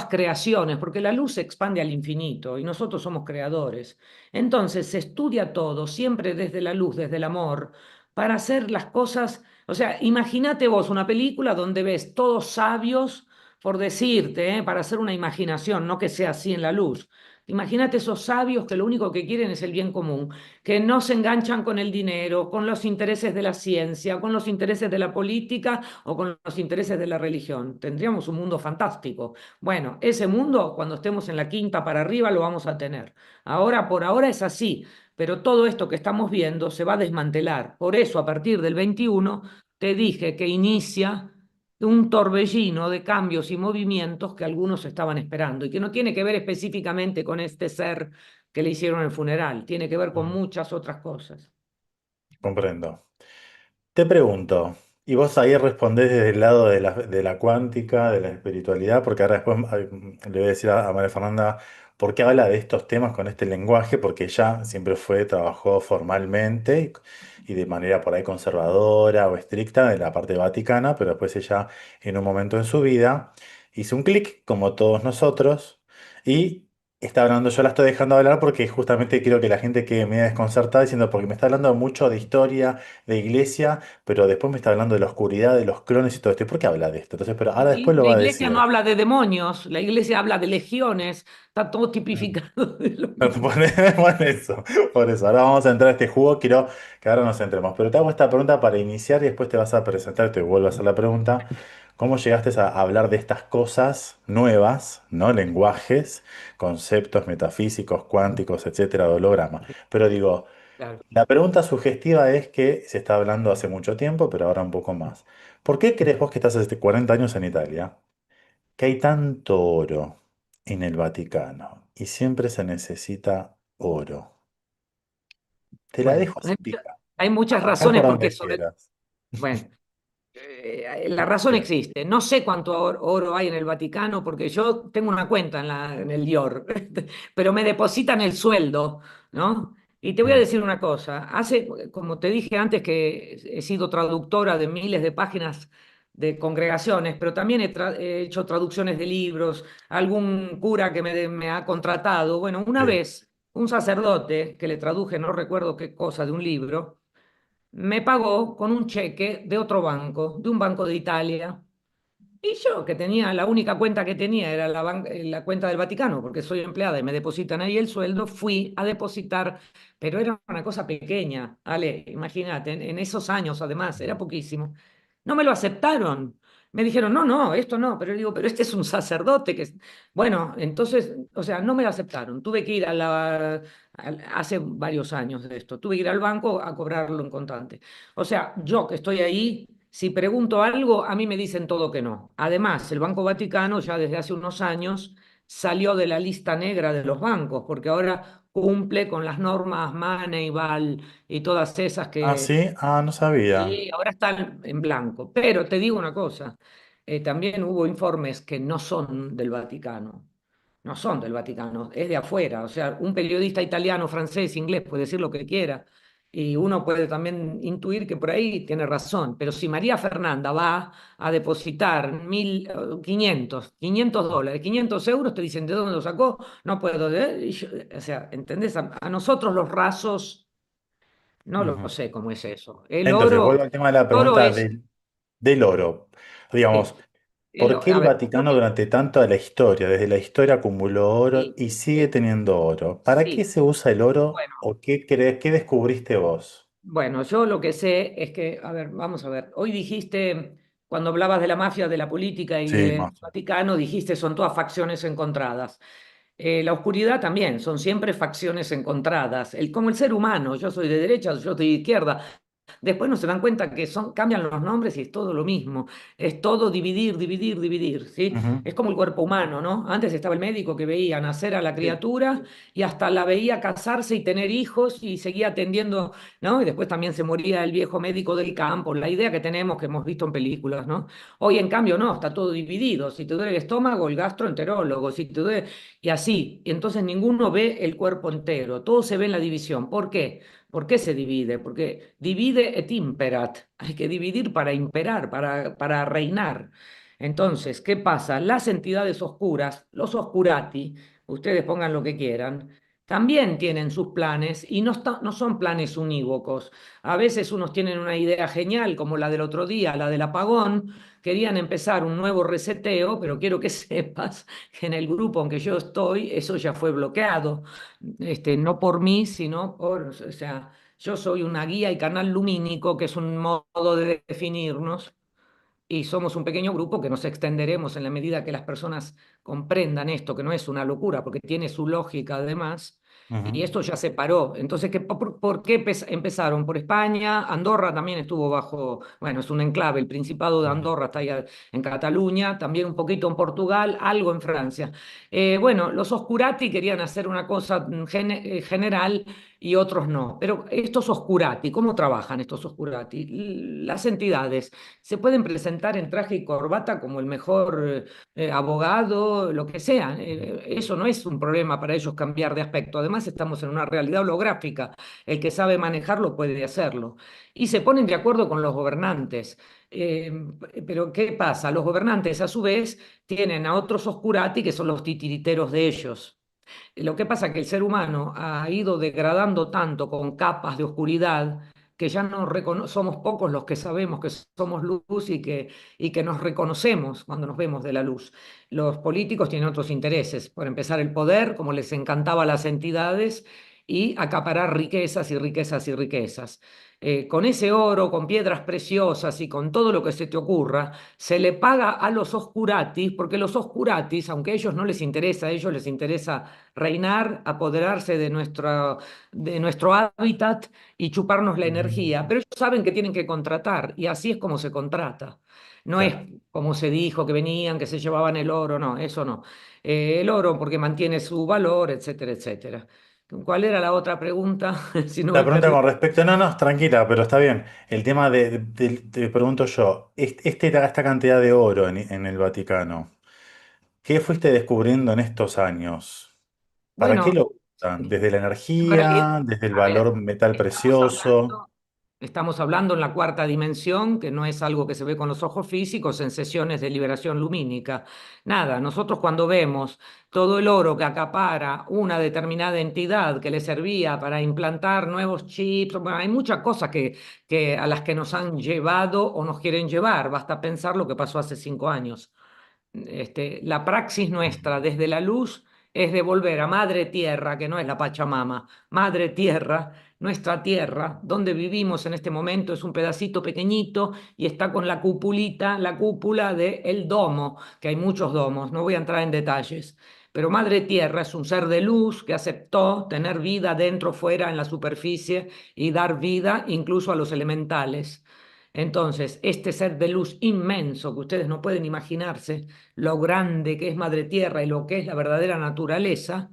creaciones, porque la luz se expande al infinito y nosotros somos creadores. Entonces se estudia todo siempre desde la luz, desde el amor, para hacer las cosas. O sea, imagínate vos una película donde ves todos sabios, por decirte, para hacer una imaginación, no que sea así en la luz. Imagínate esos sabios que lo único que quieren es el bien común, que no se enganchan con el dinero, con los intereses de la ciencia, con los intereses de la política o con los intereses de la religión. Tendríamos un mundo fantástico. Bueno, ese mundo, cuando estemos en la quinta para arriba, lo vamos a tener. Ahora, por ahora es así, pero todo esto que estamos viendo se va a desmantelar. Por eso, a partir del 21, te dije que inicia un torbellino de cambios y movimientos que algunos estaban esperando y que no tiene que ver específicamente con este ser que le hicieron el funeral, tiene que ver con mm, muchas otras cosas. comprendo. Te pregunto, y vos ahí respondés desde el lado de la cuántica, de la espiritualidad, porque ahora después le voy a decir a María Fernanda por qué habla de estos temas con este lenguaje, porque ella siempre trabajó formalmente y de manera por ahí conservadora o estricta en la parte vaticana, pero después ella en un momento en su vida hizo un clic, como todos nosotros, y está hablando, yo la estoy dejando hablar porque justamente quiero que la gente quede media desconcertada diciendo, porque me está hablando mucho de historia, de iglesia, pero después me está hablando de la oscuridad, de los clones y todo esto. ¿Y por qué habla de esto? Entonces, pero ahora Y después lo la va a iglesia no decir. habla de demonios, la iglesia habla de legiones, está todo tipificado de lo No te mismo. ponemos en eso, por eso. Ahora vamos a entrar a este juego, quiero que ahora nos entremos. Pero te hago esta pregunta para iniciar y después te vas a presentar, te vuelvo a hacer la pregunta. ¿Cómo llegaste a hablar de estas cosas nuevas, ¿no? Lenguajes, conceptos metafísicos, cuánticos, etcétera, de holograma? Pero digo, Claro. la pregunta sugestiva es que se está hablando hace mucho tiempo, pero ahora un poco más. ¿Por qué crees vos que estás hace 40 años en Italia, que hay tanto oro en el Vaticano y siempre se necesita oro? Te la Bueno, dejo así pica. hay muchas Arrancar razones por porque donde eso quieras. bueno, la razón Bien. existe. No sé cuánto oro hay en el Vaticano porque yo tengo una cuenta en el Dior, pero me depositan el sueldo, ¿no? Y te voy a Mm, decir una cosa. Como te dije antes, que he sido traductora de miles de páginas de congregaciones, pero también he hecho traducciones de libros, algún cura que me ha contratado. Bueno, una sí. vez un sacerdote que le traduje, no recuerdo qué cosa, de un libro, me pagó con un cheque de otro banco, de un banco de Italia. Y yo, que tenía, la única cuenta que tenía era la cuenta del Vaticano, porque soy empleada y me depositan ahí el sueldo, fui a depositar, pero era una cosa pequeña, Ale, imagínate, en esos años además, era poquísimo. No me lo aceptaron. Me dijeron, no, no, esto no, pero yo digo, pero este es un sacerdote que Bueno, entonces, o sea, no me lo aceptaron. Tuve que ir hace varios años de esto, tuve que ir al banco a cobrarlo en contante. O sea, yo que estoy ahí, si pregunto algo, a mí me dicen todo que no. Además, el Banco Vaticano ya desde hace unos años salió de la lista negra de los bancos, porque ahora cumple con las normas Moneyval y todas esas Ah, que sí, ah, no sabía. sí, ahora están en blanco. Pero te digo una cosa, también hubo informes que no son del Vaticano. No son del Vaticano, es de afuera. O sea, un periodista italiano, francés, inglés puede decir lo que quiera. Y uno puede también intuir que por ahí tiene razón. Pero si María Fernanda va a depositar 500 dólares, 500 euros, te dicen, ¿de dónde lo sacó? No puedo. O sea, ¿entendés? A nosotros los rasos no lo Ujú. sé cómo es eso. Entonces, vuelvo al tema de la El oro pregunta es, del oro. Digamos, sí, ¿por qué a el ver, lo Vaticano que, durante tanto de la historia, desde la historia acumuló oro sí, y sigue teniendo oro? ¿Para qué sí. se usa el oro Bueno, o qué crees, qué descubriste vos? bueno, yo lo que sé es que, a ver, vamos a ver, hoy dijiste, cuando hablabas de la mafia, de la política y Sí, del más. Vaticano, dijiste son todas facciones encontradas. La oscuridad también, son siempre facciones encontradas. Como el ser humano, yo soy de derecha, yo soy de izquierda. Después no se dan cuenta que cambian los nombres y es todo lo mismo. Es todo dividir, dividir, dividir, ¿sí? Ujú. Es como el cuerpo humano, ¿no? Antes estaba el médico que veía nacer a la Sí. criatura y hasta la veía casarse y tener hijos y seguía atendiendo, ¿no? Y después también se moría el viejo médico del campo, la idea que tenemos, que hemos visto en películas, ¿no? Hoy en cambio no, está todo dividido. Si te duele el estómago, el gastroenterólogo, si te duele... Y así. Y entonces ninguno ve el cuerpo entero, todo se ve en la división. ¿Por qué? ¿Por qué se divide? Porque divide et imperat. Hay que dividir para imperar, para reinar. Entonces, ¿qué pasa? Las entidades oscuras, los oscurati, ustedes pongan lo que quieran, también tienen sus planes y no son planes unívocos. A veces unos tienen una idea genial, como la del otro día, la del apagón, querían empezar un nuevo reseteo, pero quiero que sepas que en el grupo en que yo estoy, eso ya fue bloqueado, no por mí, sino o sea, yo soy una guía y canal lumínico, que es un modo de definirnos, y somos un pequeño grupo que nos extenderemos en la medida que las personas comprendan esto, que no es una locura, porque tiene su lógica además, y Ujú, esto ya se paró. Entonces, ¿por qué empezaron? Por España, Andorra también estuvo bajo, bueno, es un enclave, el Principado de ujú, Andorra está ahí en Cataluña, también un poquito en Portugal, algo en Francia. Bueno, los Oscurati querían hacer una cosa general y otros no, pero estos Oscurati, ¿cómo trabajan estos Oscurati? Las entidades se pueden presentar en traje y corbata como el mejor abogado, lo que sea. Eso no es un problema para ellos cambiar de aspecto. Además, estamos en una realidad holográfica. El que sabe manejarlo puede hacerlo. Y se ponen de acuerdo con los gobernantes. Eh, pero ¿qué pasa? Los gobernantes, a su vez, tienen a otros oscurati que son los titiriteros de ellos. Lo que pasa es que el ser humano ha ido degradando tanto con capas de oscuridad que ya no somos pocos los que sabemos que somos luz y que nos reconocemos cuando nos vemos de la luz. Los políticos tienen otros intereses. Por empezar, el poder, como les encantaba a las entidades, y acaparar riquezas y riquezas y riquezas. Con ese oro, con piedras preciosas y con todo lo que se te ocurra, se le paga a los oscuratis, porque los oscuratis, aunque a ellos no les interesa, a ellos les interesa reinar, apoderarse de nuestro hábitat y chuparnos la Mm. energía. Pero ellos saben que tienen que contratar y así es como se contrata. No es Claro. como se dijo que venían, que se llevaban el oro, no, eso no. El oro porque mantiene su valor, etcétera, etcétera. ¿Cuál era la otra pregunta? Si no La me pregunta perdí. con respecto, no, no, tranquila, pero está bien. El tema te pregunto yo, esta cantidad de oro en el Vaticano, ¿qué fuiste descubriendo en estos años? ¿Para qué Bueno, lo usan? ¿Desde la en realidad, energía? ¿Desde el a ver, valor metal estamos precioso? hablando, estamos hablando en la cuarta dimensión, que no es algo que se ve con los ojos físicos en sesiones de liberación lumínica. Nada, nosotros cuando vemos todo el oro que acapara una determinada entidad que le servía para implantar nuevos chips, bueno, hay muchas cosas a las que nos han llevado o nos quieren llevar. Basta pensar lo que pasó hace 5 años. La praxis nuestra desde la luz es devolver a Madre Tierra, que no es la Pachamama, Madre Tierra, nuestra tierra, donde vivimos en este momento, es un pedacito pequeñito y está con la cupulita, la cúpula del domo, que hay muchos domos, no voy a entrar en detalles. Pero Madre Tierra es un ser de luz que aceptó tener vida dentro, fuera, en la superficie y dar vida incluso a los elementales. Entonces, este ser de luz inmenso que ustedes no pueden imaginarse, lo grande que es Madre Tierra y lo que es la verdadera naturaleza,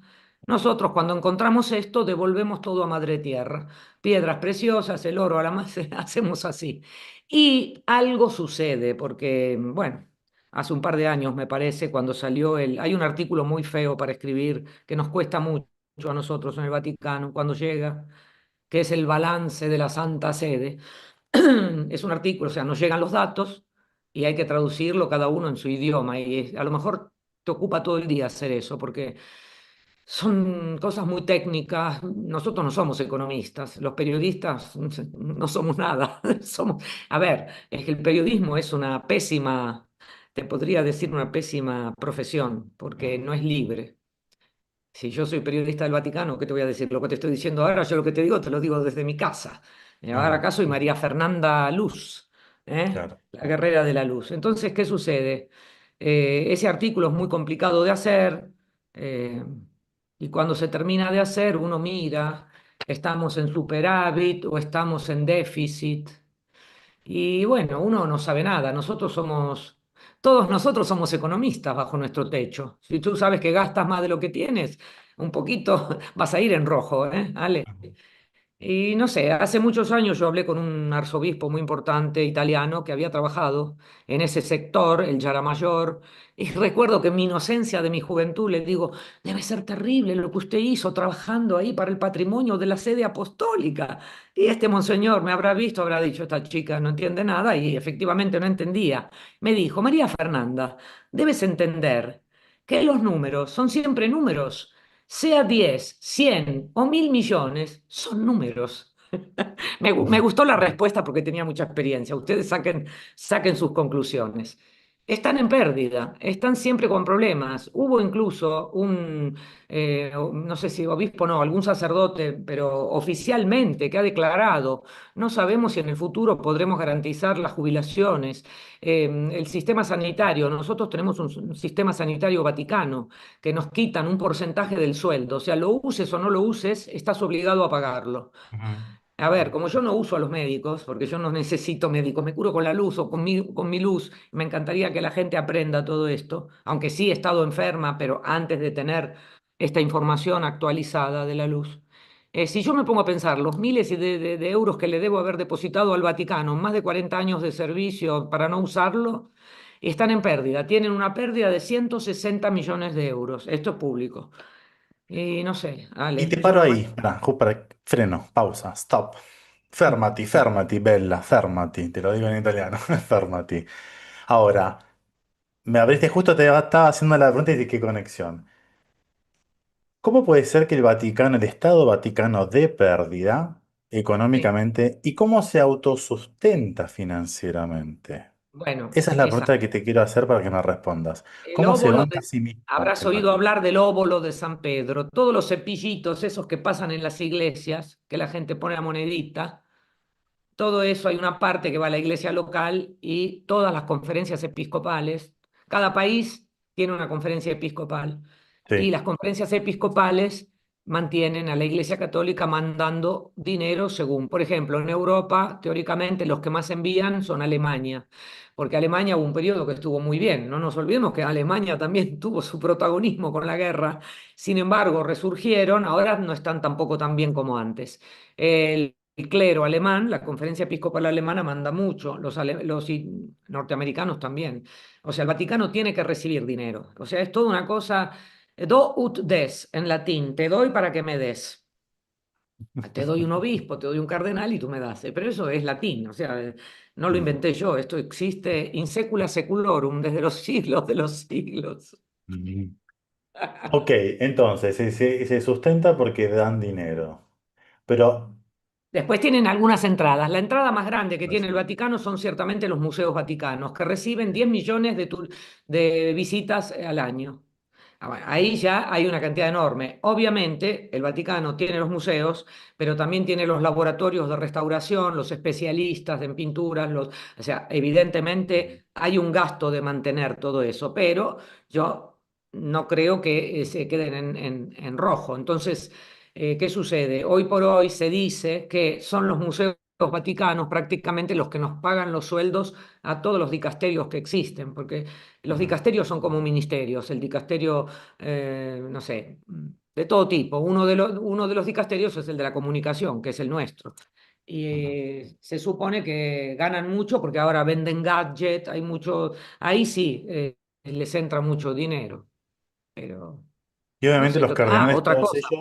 nosotros cuando encontramos esto devolvemos todo a Madre Tierra. Piedras preciosas, el oro, a la más hacemos así. Y algo sucede, porque, bueno, hace un par de años me parece, cuando salió el... Hay un artículo muy feo para escribir que nos cuesta mucho a nosotros en el Vaticano cuando llega, que es el balance de la Santa Sede. Es un artículo, o sea, nos llegan los datos y hay que traducirlo cada uno en su idioma y a lo mejor te ocupa todo el día hacer eso porque son cosas muy técnicas. Nosotros no somos economistas, los periodistas no somos nada. A ver, es que el periodismo es una pésima, te podría decir una pésima profesión porque no es libre. Si yo soy periodista del Vaticano, ¿qué te voy a decir? Lo que te estoy diciendo ahora, yo lo que te lo digo desde mi casa. Ahora Mm, acá soy María Fernanda Luz, claro. la guerrera de la luz. Entonces, ¿qué sucede? Ese artículo es muy complicado de hacer eh, y cuando se termina de hacer, uno mira, estamos en superávit o estamos en déficit. Y bueno, uno no sabe nada. Todos nosotros somos economistas bajo nuestro techo. Si tú sabes que gastas más de lo que tienes, un poquito vas a ir en rojo, ¿eh? Ale. Y no sé, hace muchos años yo hablé con un arzobispo muy importante italiano que había trabajado en ese sector, el Yara Mayor, y recuerdo que en mi inocencia de mi juventud le digo, debe ser terrible lo que usted hizo trabajando ahí para el patrimonio de la sede apostólica. Y este monseñor me habrá visto, habrá dicho, esta chica no entiende nada, y efectivamente no entendía. Me dijo, María Fernanda, debes entender que los números son siempre números. Sea 10, 100 o 1.000 millones, son números. Me gustó la respuesta porque tenía mucha experiencia. Ustedes saquen sus conclusiones. Están en pérdida, están siempre con problemas. Hubo incluso no sé si obispo no, algún sacerdote, pero oficialmente que ha declarado, no sabemos si en el futuro podremos garantizar las jubilaciones. El sistema sanitario, nosotros tenemos un sistema sanitario vaticano que nos quitan un porcentaje del sueldo, o sea, lo uses o no lo uses, estás obligado a pagarlo. Ujú. A ver, como yo no uso a los médicos, porque yo no necesito médicos, me curo con la luz o con mi luz, me encantaría que la gente aprenda todo esto, aunque sí he estado enferma, pero antes de tener esta información actualizada de la luz. Si yo me pongo a pensar los miles de euros que le debo haber depositado al Vaticano, más de 40 años de servicio para no usarlo, están en pérdida, tienen una pérdida de 160 millones de euros. Esto es público. Y no sé, Y Ale, te yo paro no me... ahí, freno, pausa, stop. Fermati, fermati, bella, fermati, te lo digo en italiano, fermati. Ahora, me abriste justo, estaba haciendo la pregunta y dije, ¿qué conexión? ¿Cómo puede ser que el Vaticano, el Estado Vaticano dé pérdida Sí. económicamente y cómo se autosustenta financieramente? Bueno, Esa es la esa. pregunta que te quiero hacer para que me respondas. El ¿Cómo se óbolo banca a de, sí mismo habrás el oído Vaticano? hablar del óbolo de San Pedro, todos los cepillitos, esos que pasan en las iglesias, que la gente pone la monedita. Todo eso hay una parte que va a la iglesia local y todas las conferencias episcopales. Cada país tiene una conferencia episcopal y Sí. las conferencias episcopales mantienen a la iglesia católica mandando dinero según, por ejemplo, en Europa, teóricamente los que más envían son Alemania, porque Alemania hubo un periodo que estuvo muy bien. No nos olvidemos que Alemania también tuvo su protagonismo con la guerra. Sin embargo, resurgieron, ahora no están tampoco tan bien como antes. El clero alemán, la conferencia episcopal alemana manda mucho, norteamericanos también. O sea, el Vaticano tiene que recibir dinero. O sea, es toda una cosa, do ut des en latín, te doy para que me des. Te doy un obispo, te doy un cardenal y tú me das. Pero eso es latín, o sea, no lo Mm, inventé yo, esto existe in secula seculorum desde los siglos de los siglos. mm. Ok, entonces se sustenta porque dan dinero. Pero, Después tienen algunas entradas. La entrada más grande que tiene el sí. Vaticano son ciertamente los museos vaticanos, que reciben 10 millones de visitas al año. Ah, bueno, ahí ya hay una cantidad enorme. Obviamente, el Vaticano tiene los museos, pero también tiene los laboratorios de restauración, los especialistas en pinturas, o sea, evidentemente hay un gasto de mantener todo eso, pero yo no creo que se queden en rojo. Entonces, ¿qué sucede? Hoy por hoy se dice que son los museos vaticanos prácticamente los que nos pagan los sueldos a todos los dicasterios que existen, porque los Ujú, dicasterios son como ministerios, el dicasterio, no sé, de todo tipo. Uno de los dicasterios es el de la comunicación, que es el nuestro. Y ujú. se supone que ganan mucho porque ahora venden gadget, hay mucho, ahí sí les entra mucho dinero, pero Y no obviamente sé los qué. Ah, cardenales, otra todos cosa.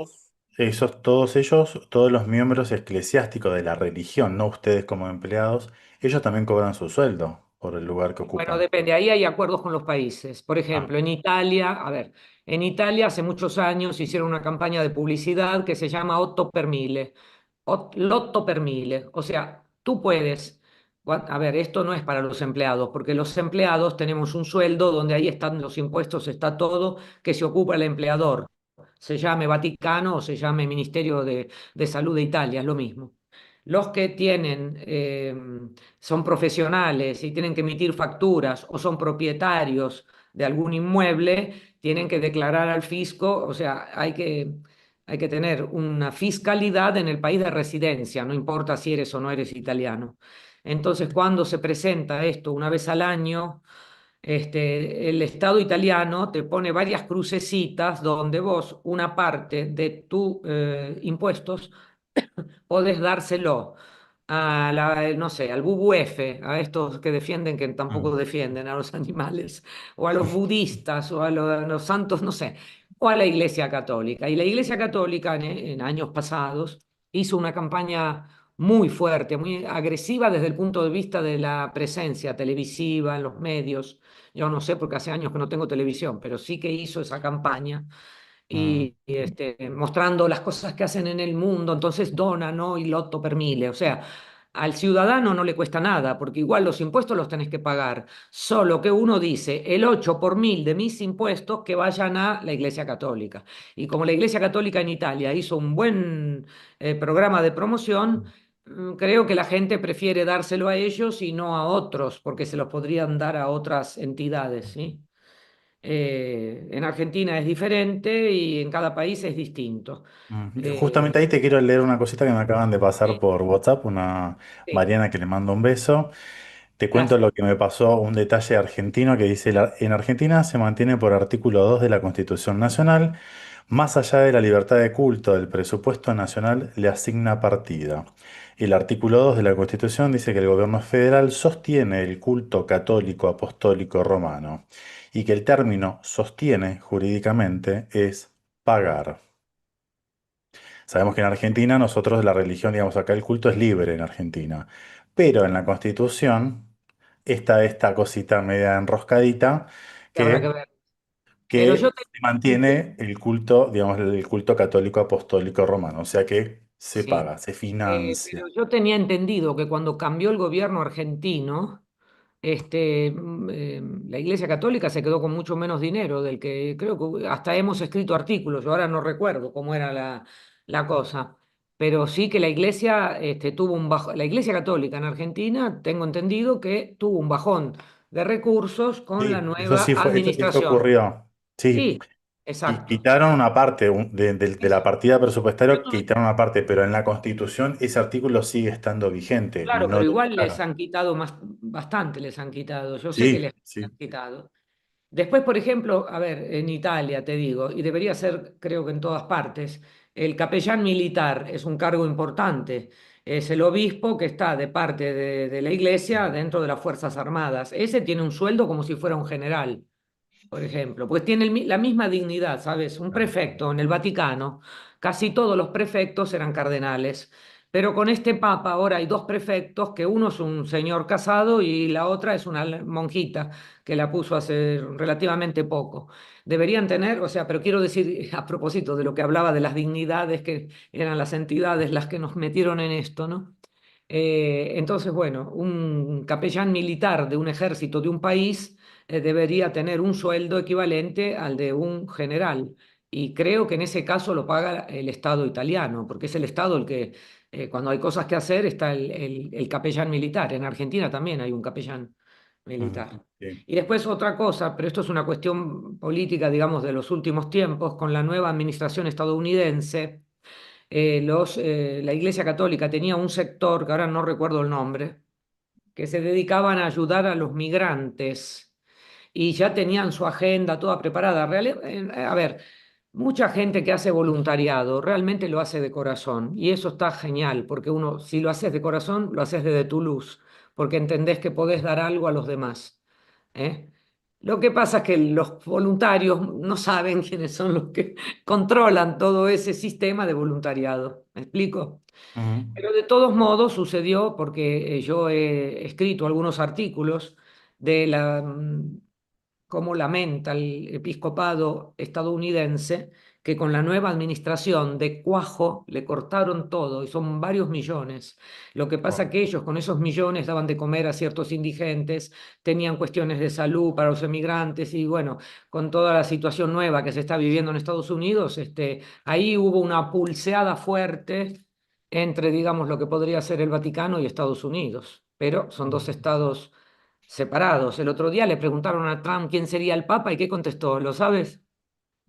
ellos, todos ellos, todos los miembros eclesiásticos de la religión, no ustedes como empleados, ellos también cobran su sueldo por el lugar que Bueno, ocupan. depende, ahí hay acuerdos con los países. Por Ah, ejemplo, en Italia, a ver, en Italia hace muchos años hicieron una campaña de publicidad que se llama Otto per mille, Lotto per mille. O sea, tú puedes, a ver, esto no es para los empleados, porque los empleados tenemos un sueldo donde ahí están los impuestos, está todo, que se ocupa el empleador. Se llame Vaticano o se llame Ministerio de Salud de Italia, es lo mismo. Los que tienen son profesionales y tienen que emitir facturas o son propietarios de algún inmueble, tienen que declarar al fisco, o sea, hay que tener una fiscalidad en el país de residencia, no importa si eres o no eres italiano. Entonces, cuando se presenta esto una vez al año, el Estado italiano te pone varias crucecitas donde vos una parte de tus impuestos podés dárselo no sé, al WWF, a estos que defienden, que mm, tampoco defienden a los animales, o a los budistas, o a los santos, no sé, o a la Iglesia Católica. Y la Iglesia Católica en años pasados hizo una campaña muy fuerte, muy agresiva desde el punto de vista de la presencia televisiva en los medios. Yo no sé porque hace años que no tengo televisión, pero sí que hizo esa campaña mm, mostrando las cosas que hacen en el mundo, entonces dona, ¿no? Y loto per mille. O sea, al ciudadano no le cuesta nada, porque igual los impuestos los tenés que pagar. Solo que uno dice, el 8 por mil de mis impuestos que vayan a la Iglesia Católica. Y como la Iglesia Católica en Italia hizo un buen programa de promoción, creo que la gente prefiere dárselo a ellos y no a otros, porque se los podrían dar a otras entidades, ¿sí? En Argentina es diferente y en cada país es distinto. Justamente Eh, ahí te quiero leer una cosita que me acaban de pasar sí, por WhatsApp, una sí, Mariana que le mando un beso. Te cuento gracias. lo que me pasó, un detalle argentino que dice, en Argentina se mantiene por artículo 2 de la Constitución Nacional, más allá de la libertad de culto, el presupuesto nacional le asigna partida. El artículo 2 de la Constitución dice que el gobierno federal sostiene el culto católico apostólico romano y que el término sostiene jurídicamente es pagar. Sabemos que en Argentina nosotros la religión, digamos acá el culto es libre en Argentina, pero en la Constitución está esta cosita media enroscadita ¿Qué habrá que que, ver? Pero que yo se mantiene el culto, digamos, el culto católico apostólico romano, o sea que se sí, paga, se pero financia. yo tenía entendido que cuando cambió el gobierno argentino, la Iglesia Católica se quedó con mucho menos dinero del que creo que hasta hemos escrito artículos, yo ahora no recuerdo cómo era la cosa, pero sí que la Iglesia tuvo un bajón, la Iglesia Católica en Argentina, tengo entendido que tuvo un bajón de recursos con la Sí, eso nueva sí fue, eso administración. ocurrió. Sí, Sí, exacto. quitaron una parte de la partida Yo presupuestaria, tuve- quitaron una parte, pero en la Constitución ese artículo sigue estando vigente, Claro, no pero lo igual les quitaron. han quitado más, bastante les han quitado. Yo sé que les Sí, han sí. quitado. Después, por ejemplo, a ver, en Italia te digo, y debería ser, creo que en todas partes, el capellán militar es un cargo importante. Es el obispo que está de parte de la iglesia dentro de las Fuerzas Armadas. Ese tiene un sueldo como si fuera un general, por ejemplo, pues tiene la misma dignidad, ¿sabes? Un Claro. prefecto en el Vaticano, casi todos los prefectos eran cardenales, pero con este papa ahora hay dos prefectos, que uno es un señor casado y la otra es una monjita que la puso hace relativamente poco. Deberían tener, o sea, pero quiero decir, a propósito de lo que hablaba de las dignidades, que eran las entidades las que nos metieron en esto, ¿no? Entonces, bueno, un capellán militar de un ejército de un país debería tener un sueldo equivalente al de un general. Y creo que en ese caso lo paga el Estado italiano, porque es el Estado el que, cuando hay cosas que hacer, está el capellán militar. En Argentina también hay un capellán Ujú, militar. sí. Y después otra cosa, pero esto es una cuestión política, digamos, de los últimos tiempos, con la nueva administración estadounidense. La Iglesia Católica tenía un sector, que ahora no recuerdo el nombre, que se dedicaban a ayudar a los migrantes y ya tenían su agenda toda preparada. A ver, mucha gente que hace voluntariado realmente lo hace de corazón y eso está genial, porque uno, si lo haces de corazón, lo haces desde tu luz, porque entendés que podés dar algo a los demás. ¿Eh? Lo que pasa es que los voluntarios no saben quiénes son los que controlan todo ese sistema de voluntariado. ¿Me explico? Ujú. Pero de todos modos sucedió porque yo he escrito algunos artículos de cómo lamenta el episcopado estadounidense que con la nueva administración de Cuajo le cortaron todo y son varios millones. Lo que pasa Wow. que ellos con esos millones daban de comer a ciertos indigentes, tenían cuestiones de salud para los emigrantes y bueno, con toda la situación nueva que se está viviendo en Estados Unidos, ahí hubo una pulseada fuerte entre, digamos, lo que podría ser el Vaticano y Estados Unidos, pero son dos estados separados. El otro día le preguntaron a Trump quién sería el Papa y ¿qué contestó? ¿Lo sabes?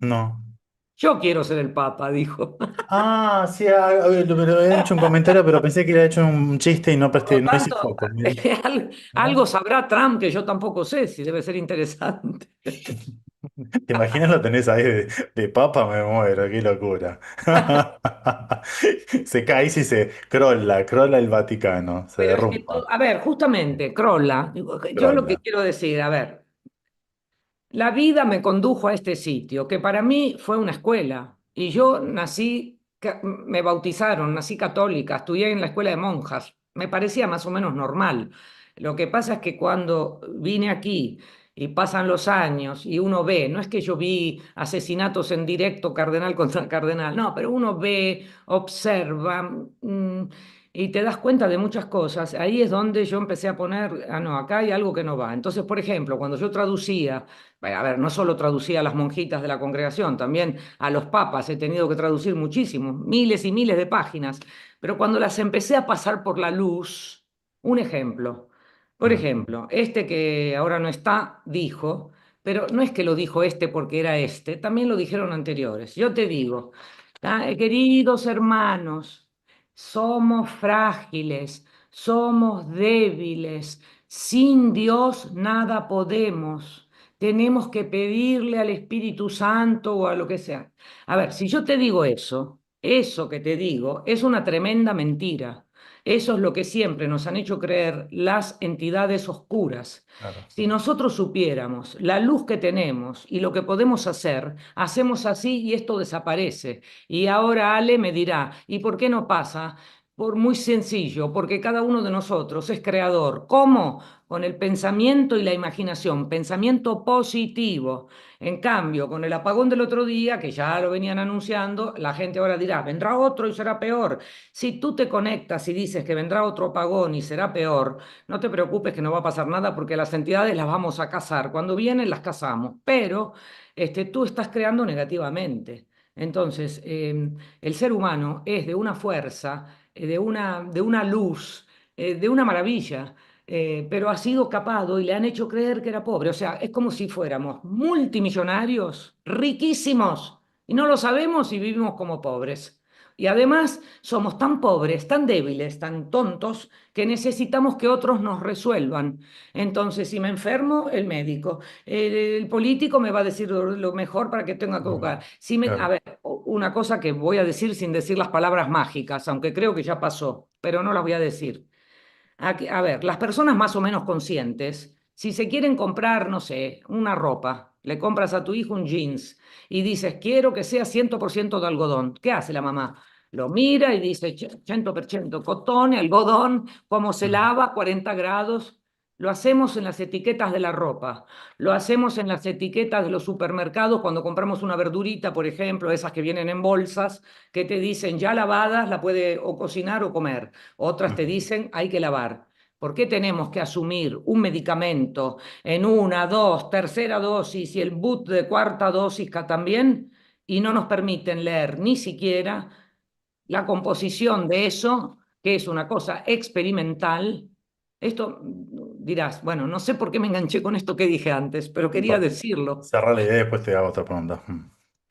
No. Yo quiero ser el Papa, dijo. Ah, sí, me había dicho un comentario, pero pensé que era hecho un chiste y no Por lo no hice tanto, foco. Mira. algo Mirá. sabrá Trump que yo tampoco sé, si debe ser interesante. ¿Te imaginas lo tenés ahí de papa? Me muero, qué locura. Se cae y se crolla el Vaticano, se Pero es que, derrumba. a ver, justamente, Crolla, yo lo que Crolla. quiero decir, a ver, la vida me condujo a este sitio, que para mí fue una escuela. Y yo nací, me bautizaron, nací católica, estudié en la escuela de monjas. Me parecía más o menos normal. Lo que pasa es que cuando vine aquí y pasan los años y uno ve, no es que yo vi asesinatos en directo, cardenal contra cardenal, no, pero uno ve, observa, y te das cuenta de muchas cosas. Ahí es donde yo empecé a poner, ah, no, acá hay algo que no va. Entonces, por ejemplo, cuando yo traducía, a ver, no solo traducía a las monjitas de la congregación, también a los papas he tenido que traducir muchísimo, miles y miles de páginas, pero cuando las empecé a pasar por la luz, un ejemplo, por Mm. ejemplo, este que ahora no está, dijo, pero no es que lo dijo este porque era este, también lo dijeron anteriores. Yo te digo, queridos hermanos, somos frágiles, somos débiles, sin Dios nada podemos. Tenemos que pedirle al Espíritu Santo o a lo que sea. A ver, si yo te digo eso que te digo es una tremenda mentira. Eso es lo que siempre nos han hecho creer las entidades oscuras. Claro. Si nosotros supiéramos la luz que tenemos y lo que podemos hacer, hacemos así y esto desaparece. Y ahora Ale me dirá, ¿y por qué no pasa? Por muy sencillo, porque cada uno de nosotros es creador. ¿Cómo? con el pensamiento y la imaginación, pensamiento positivo. En cambio, con el apagón del otro día, que ya lo venían anunciando, la gente ahora dirá, vendrá otro y será peor. Si tú te conectas y dices que vendrá otro apagón y será peor, no te preocupes que no va a pasar nada porque las entidades las vamos a cazar. Cuando vienen las cazamos, pero tú estás creando negativamente. Entonces, el ser humano es de una fuerza, de una luz, de una maravilla, pero ha sido capado y le han hecho creer que era pobre. O sea, es como si fuéramos multimillonarios, riquísimos, y no lo sabemos y vivimos como pobres. Y además somos tan pobres, tan débiles, tan tontos, que necesitamos que otros nos resuelvan. Entonces, si me enfermo, el médico. El político me va a decir lo mejor para que tenga que Mm, buscar. Si me, a claro. ver, una cosa que voy a decir sin decir las palabras mágicas, aunque creo que ya pasó, pero no las voy a decir. A ver, las personas más o menos conscientes, si se quieren comprar, no sé, una ropa, le compras a tu hijo un jeans y dices, quiero que sea 100% de algodón. ¿Qué hace la mamá? Lo mira y dice, 100% cotón, algodón, cómo se Mm, lava, 40 grados. Lo hacemos en las etiquetas de la ropa, lo hacemos en las etiquetas de los supermercados cuando compramos una verdurita, por ejemplo, esas que vienen en bolsas, que te dicen ya lavadas, la puede o cocinar o comer. Otras te mm, dicen hay que lavar. ¿Por qué tenemos que asumir un medicamento en una, dos, tercera dosis y el boot de cuarta dosis también? Y no nos permiten leer ni siquiera la composición de eso, que es una cosa experimental. Esto dirás, bueno, no sé por qué me enganché con esto que dije antes, pero quería bueno, decirlo. cerrar la idea y después te hago otra pregunta. Mm,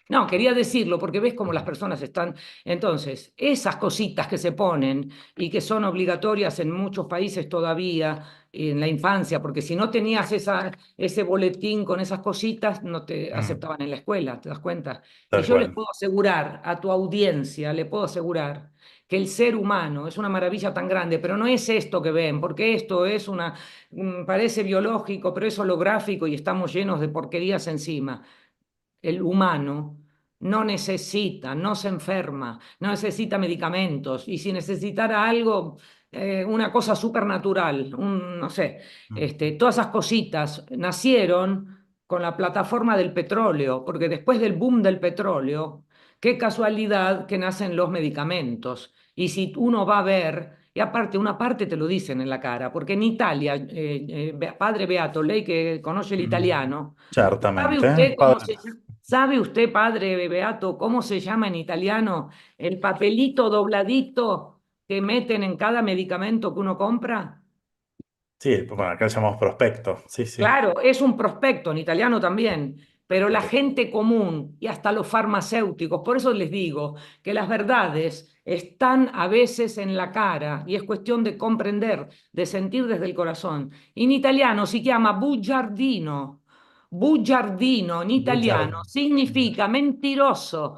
No, quería decirlo porque ves cómo las mm, personas están. Entonces, esas cositas que se ponen y que son obligatorias en muchos países todavía en la infancia, porque si no tenías ese boletín con esas cositas, no te mm, aceptaban en la escuela, ¿te das cuenta? Y tal yo les cual. puedo asegurar a tu audiencia, le puedo asegurar que el ser humano es una maravilla tan grande, pero no es esto que ven, porque esto es parece biológico, pero es holográfico y estamos llenos de porquerías encima. El humano no necesita, no se enferma, no necesita medicamentos y si necesitara algo, una cosa supernatural, no sé, Mm, todas esas cositas nacieron con la plataforma del petróleo, porque después del boom del petróleo, qué casualidad que nacen los medicamentos. Y si uno va a ver, y aparte una parte te lo dicen en la cara, porque en Italia, padre Beato, ley que conoce el mm, italiano, ¿sabe Certamente. usted cómo Padre, se llama? ¿Sabe usted, padre Beato, cómo se llama en italiano el papelito dobladito que meten en cada medicamento que uno compra? sí, bueno, acá le llamamos prospecto. Sí, sí. Claro, es un prospecto, en italiano también, pero la Ok. gente común y hasta los farmacéuticos, por eso les digo que las verdades están a veces en la cara y es cuestión de comprender, de sentir desde el corazón. En italiano si llama bugiardino. Bugiardino en italiano Buchardo. significa mentiroso,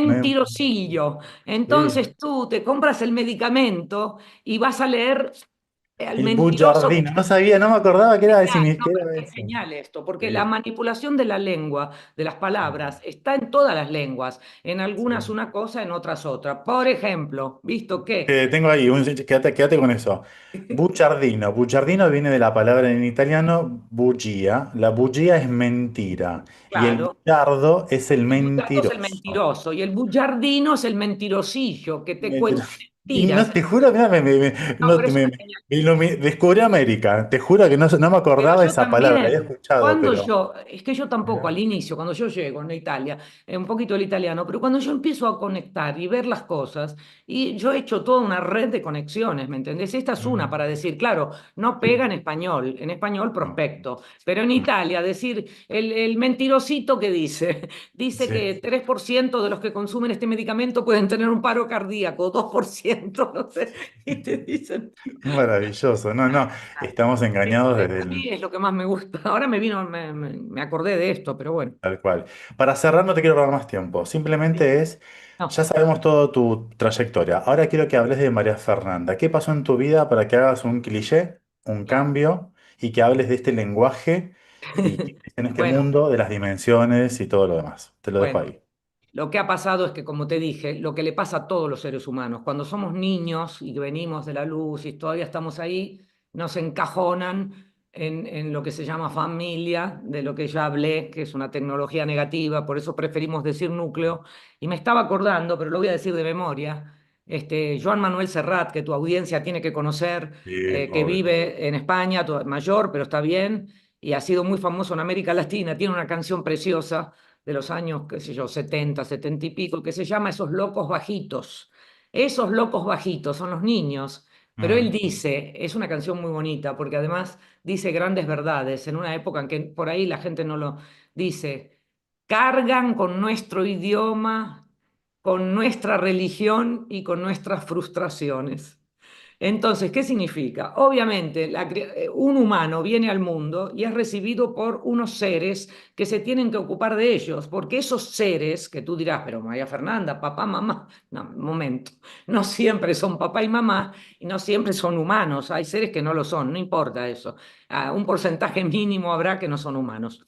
Me- mentirosillo. Sí. Entonces tú te compras el medicamento y vas a leer al El mentiroso. buchardino. No sabía, no me acordaba que era de Genial, no, que pero era es eso. genial esto, porque la Sí. manipulación de la lengua, de las Mm, palabras, está en todas las lenguas, en algunas sí. una cosa, en otras otra. Por ejemplo, ¿visto qué? Tengo ahí, quédate con eso. Buchardino. Buchardino viene de la palabra en italiano bugia. La bugia es mentira. Y el Claro, buchardo es el el butardo es el mentiroso. mentiroso y el bugiardino es el mentirosillo que te Mentira. cuenta Y no mentiras. te juro, mira, No, no, pero es una genial. descubrí América. Te juro que no me Pero acordaba yo esa palabra, la había también, escuchado, pero. es que yo tampoco al Mirá. inicio, cuando yo llego en Italia, un poquito el italiano, pero cuando yo empiezo a conectar y ver las cosas, y yo he hecho toda una red de conexiones, ¿me entendés? Esta es una Mm, para decir, claro, no pega en español no, prospecto, pero en mm, Italia decir, el mentirosito que dice, dice sí, que 3% de los que consumen este medicamento pueden tener un paro cardíaco, 2%, no sé, y te dicen. maravilloso. No, no, estamos engañados desde A mí es lo que más me gusta. Ahora me vino, me acordé de esto, pero bueno. tal cual. Para cerrar, no te quiero robar más tiempo. Sí. Simplemente es, ya No, sabemos toda tu trayectoria. Ahora quiero que hables de María Fernanda. ¿Qué pasó en tu vida para que hagas un cliché, un claro. cambio y que hables de este lenguaje y que estés en este Bueno, mundo de las dimensiones y todo lo demás? Te lo dejo bueno. ahí. Lo que ha pasado es que, como te dije, lo que le pasa a todos los seres humanos, cuando somos niños y venimos de la luz y todavía estamos ahí, nos encajonan. en lo que se llama familia, de lo que ya hablé, que es una tecnología negativa, por eso preferimos decir núcleo. Y me estaba acordando, pero lo voy a decir de memoria, Joan Manuel Serrat, que tu audiencia tiene que conocer, Sí, que obvio. vive en España, mayor, pero está bien, y ha sido muy famoso en América Latina, tiene una canción preciosa de los años, qué sé yo, 70, 70 y pico, que se llama Esos locos bajitos. Esos locos bajitos son los niños. Pero él Mm, dice, es una canción muy bonita, porque además dice grandes verdades en una época en que por ahí la gente no lo dice. Cargan con nuestro idioma, con nuestra religión y con nuestras frustraciones. Entonces, ¿qué significa? Obviamente, un humano viene al mundo y es recibido por unos seres que se tienen que ocupar de ellos, porque esos seres, que tú dirás, pero María Fernanda, papá, mamá, no, un momento, no siempre son papá y mamá y no siempre son humanos, hay seres que no lo son, no importa eso. Un porcentaje mínimo habrá que no son humanos.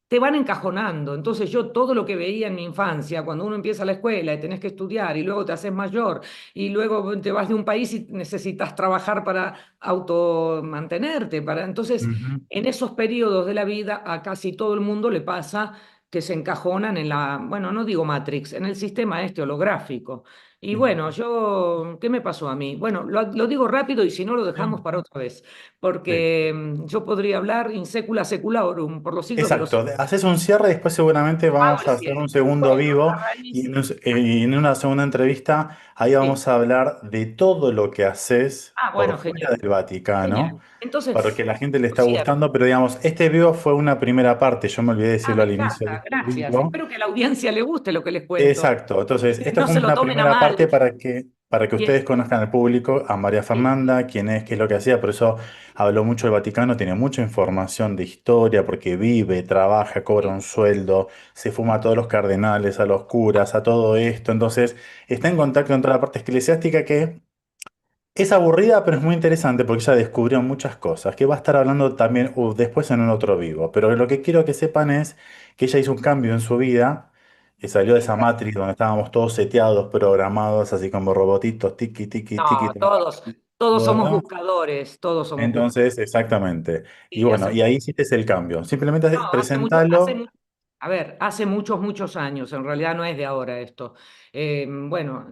Te van encajonando. Entonces yo todo lo que veía en mi infancia, cuando uno empieza la escuela y tenés que estudiar y luego te haces mayor y luego te vas de un país y necesitas trabajar para automantenerte, entonces ujú, en esos periodos de la vida a casi todo el mundo le pasa que se encajonan en la, bueno, no digo Matrix, en el sistema este holográfico. Y ujú. bueno, ¿qué me pasó a mí? Bueno, lo digo rápido y si no lo dejamos Sí, para otra vez, sí. porque yo podría hablar in secula seculorum, por los siglos de los Exacto, siglos. haces un cierre y después seguramente Hago vamos el a hacer un cierre. segundo Bueno, vivo a y raíz, y en una segunda entrevista ahí sí. vamos a hablar de todo lo que haces por Bueno, fuera genial, del Vaticano, genial. porque Entonces, la gente le está cierro. gustando, pero digamos, este vivo fue una primera parte, yo me olvidé de decirlo Me al inicio de encanta, este gracias. vivo. Espero que a la audiencia le guste lo que les cuento. Exacto, entonces esto No fue se lo una tomen a primera parte mal. para que ustedes Bien, conozcan al público, a María sí, Fernanda, quién es, qué es lo que hacía, por eso habló mucho del Vaticano, tiene mucha información de historia, porque vive, trabaja, cobra sí, un sueldo, se fuma a todos los cardenales, a los curas, a todo esto, entonces está en contacto con toda la parte eclesiástica que es aburrida, pero es muy interesante porque ella descubrió muchas cosas, que va a estar hablando también después en un otro vivo. Pero lo que quiero que sepan es que ella hizo un cambio en su vida, y salió de sí. esa Matrix donde estábamos todos seteados, programados, así como robotitos, tiki, tiki, tiki, No, todos somos ¿verdad? buscadores, todos somos buscadores. Entonces, exactamente. Y Y bueno, y ahí hiciste el cambio. Simplemente no, presentalo. a ver, hace muchos, muchos años, en realidad no es de ahora esto. Bueno,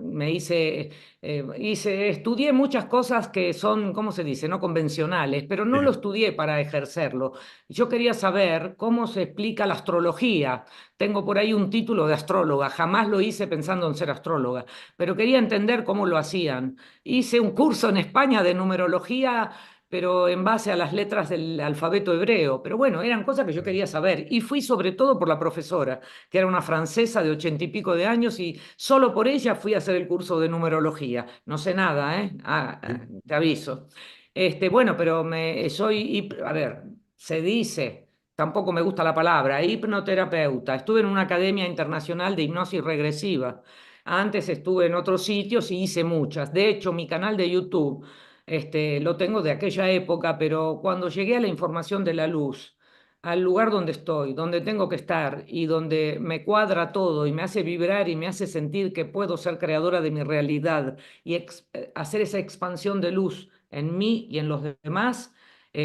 estudié muchas cosas que son, ¿cómo se dice?, no convencionales, pero no lo Sí. estudié para ejercerlo. Yo quería saber cómo se explica la astrología. Tengo por ahí un título de astróloga, jamás lo hice pensando en ser astróloga, pero quería entender cómo lo hacían. Hice un curso en España de numerología pero en base a las letras del alfabeto hebreo. Pero bueno, eran cosas que yo quería saber. Y fui sobre todo por la profesora, que era una francesa de 80 y pico de años, y solo por ella fui a hacer el curso de numerología. No sé nada, ¿eh? Te aviso. Bueno, pero a ver, se dice, tampoco me gusta la palabra, hipnoterapeuta. Estuve en una academia internacional de hipnosis regresiva. Antes estuve en otros sitios y hice muchas. De hecho, mi canal de YouTube lo tengo de aquella época, pero cuando llegué a la información de la luz, al lugar donde estoy, donde tengo que estar y donde me cuadra todo y me hace vibrar y me hace sentir que puedo ser creadora de mi realidad y hacer esa expansión de luz en mí y en los demás,